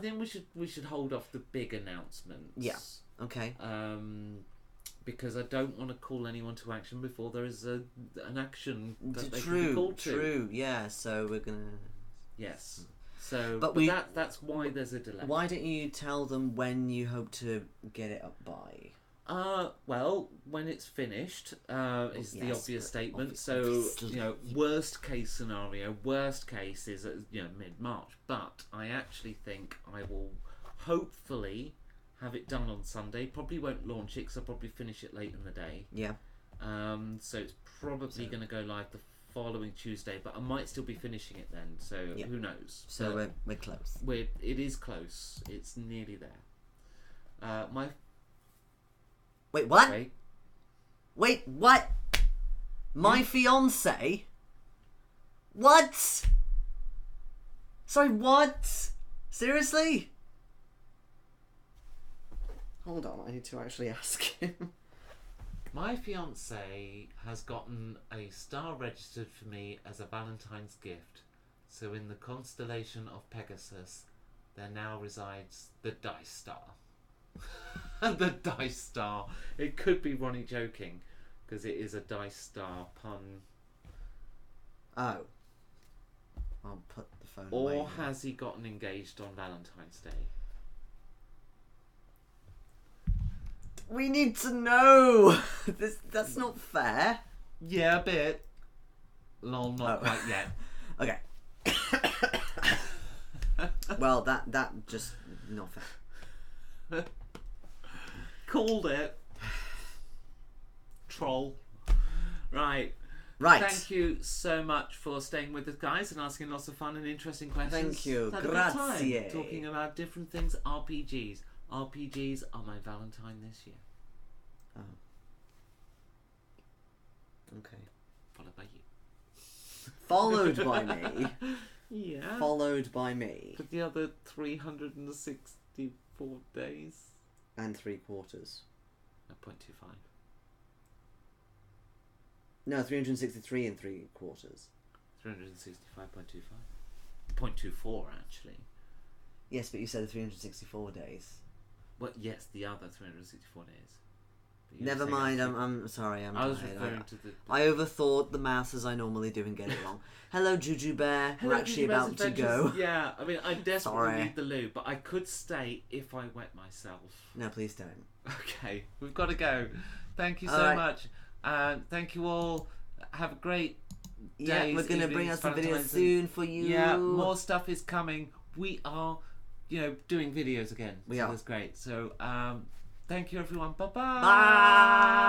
think we should hold off the big announcements. Yeah. Okay. Because I don't want to call anyone to action before there is an action that they can be True. called to. True. Yeah. So we're gonna. Yes. So, But that's why there's a delay. Why don't you tell them when you hope to get it up by? Well, when it's finished, is the yes, obvious but statement. obviously. Worst case scenario, worst case is mid-March. But I actually think I will hopefully have it done on Sunday. Probably won't launch it because I'll probably finish it late in the day. Yeah. So it's probably going to go live the following Tuesday, but I might still be finishing it then. So who knows? So we're close. It is close. It's nearly there. Wait, what? Okay. Wait, what? My fiance? What? Sorry, what? Seriously? Hold on, I need to actually ask him. My fiance has gotten a star registered for me as a Valentine's gift. So in the constellation of Pegasus, there now resides the Dice Star. The Dice Star. It could be Ronnie joking, because it is a Dice Star pun. Oh. I'll put the phone away. Or has he gotten engaged on Valentine's Day? We need to know! That's not fair. Yeah, a bit. Lol, not quite yet. Okay. Well, that just not fair. Called it. Troll. Right. Right. Thank you so much for staying with us, guys, and asking lots of fun and interesting questions. Thank you. Had a good time Grazie. talking about different things. RPGs. RPGs are my Valentine this year. Oh. Okay. Followed by you. Followed by me. Yeah. Followed by me. For the other 364 days. And 3/4. No, 0.25. No, 363 and 3/4. 365.25. 0.24, actually. Yes, but you said 364 days. Well, yes, the other 364 days. But you were Never saying mind, actually- I'm sorry, I'm I was tired. referring to the... I overthought the maths as I normally do and get it wrong. Hello, Juju Bear. We're actually Jujubear's about to Adventures. go. Yeah, I mean, I desperately Sorry. need the loo, but I could stay if I wet myself. No, please don't. Okay, we've got to go. Thank you so All right. much. Thank you all. Have a great Yeah, days, we're going to bring evenings, out some videos Valentine's, soon for you. Yeah, more stuff is coming. We are, doing videos again. We so are. That's great. So, thank you, everyone. Bye-bye. Bye.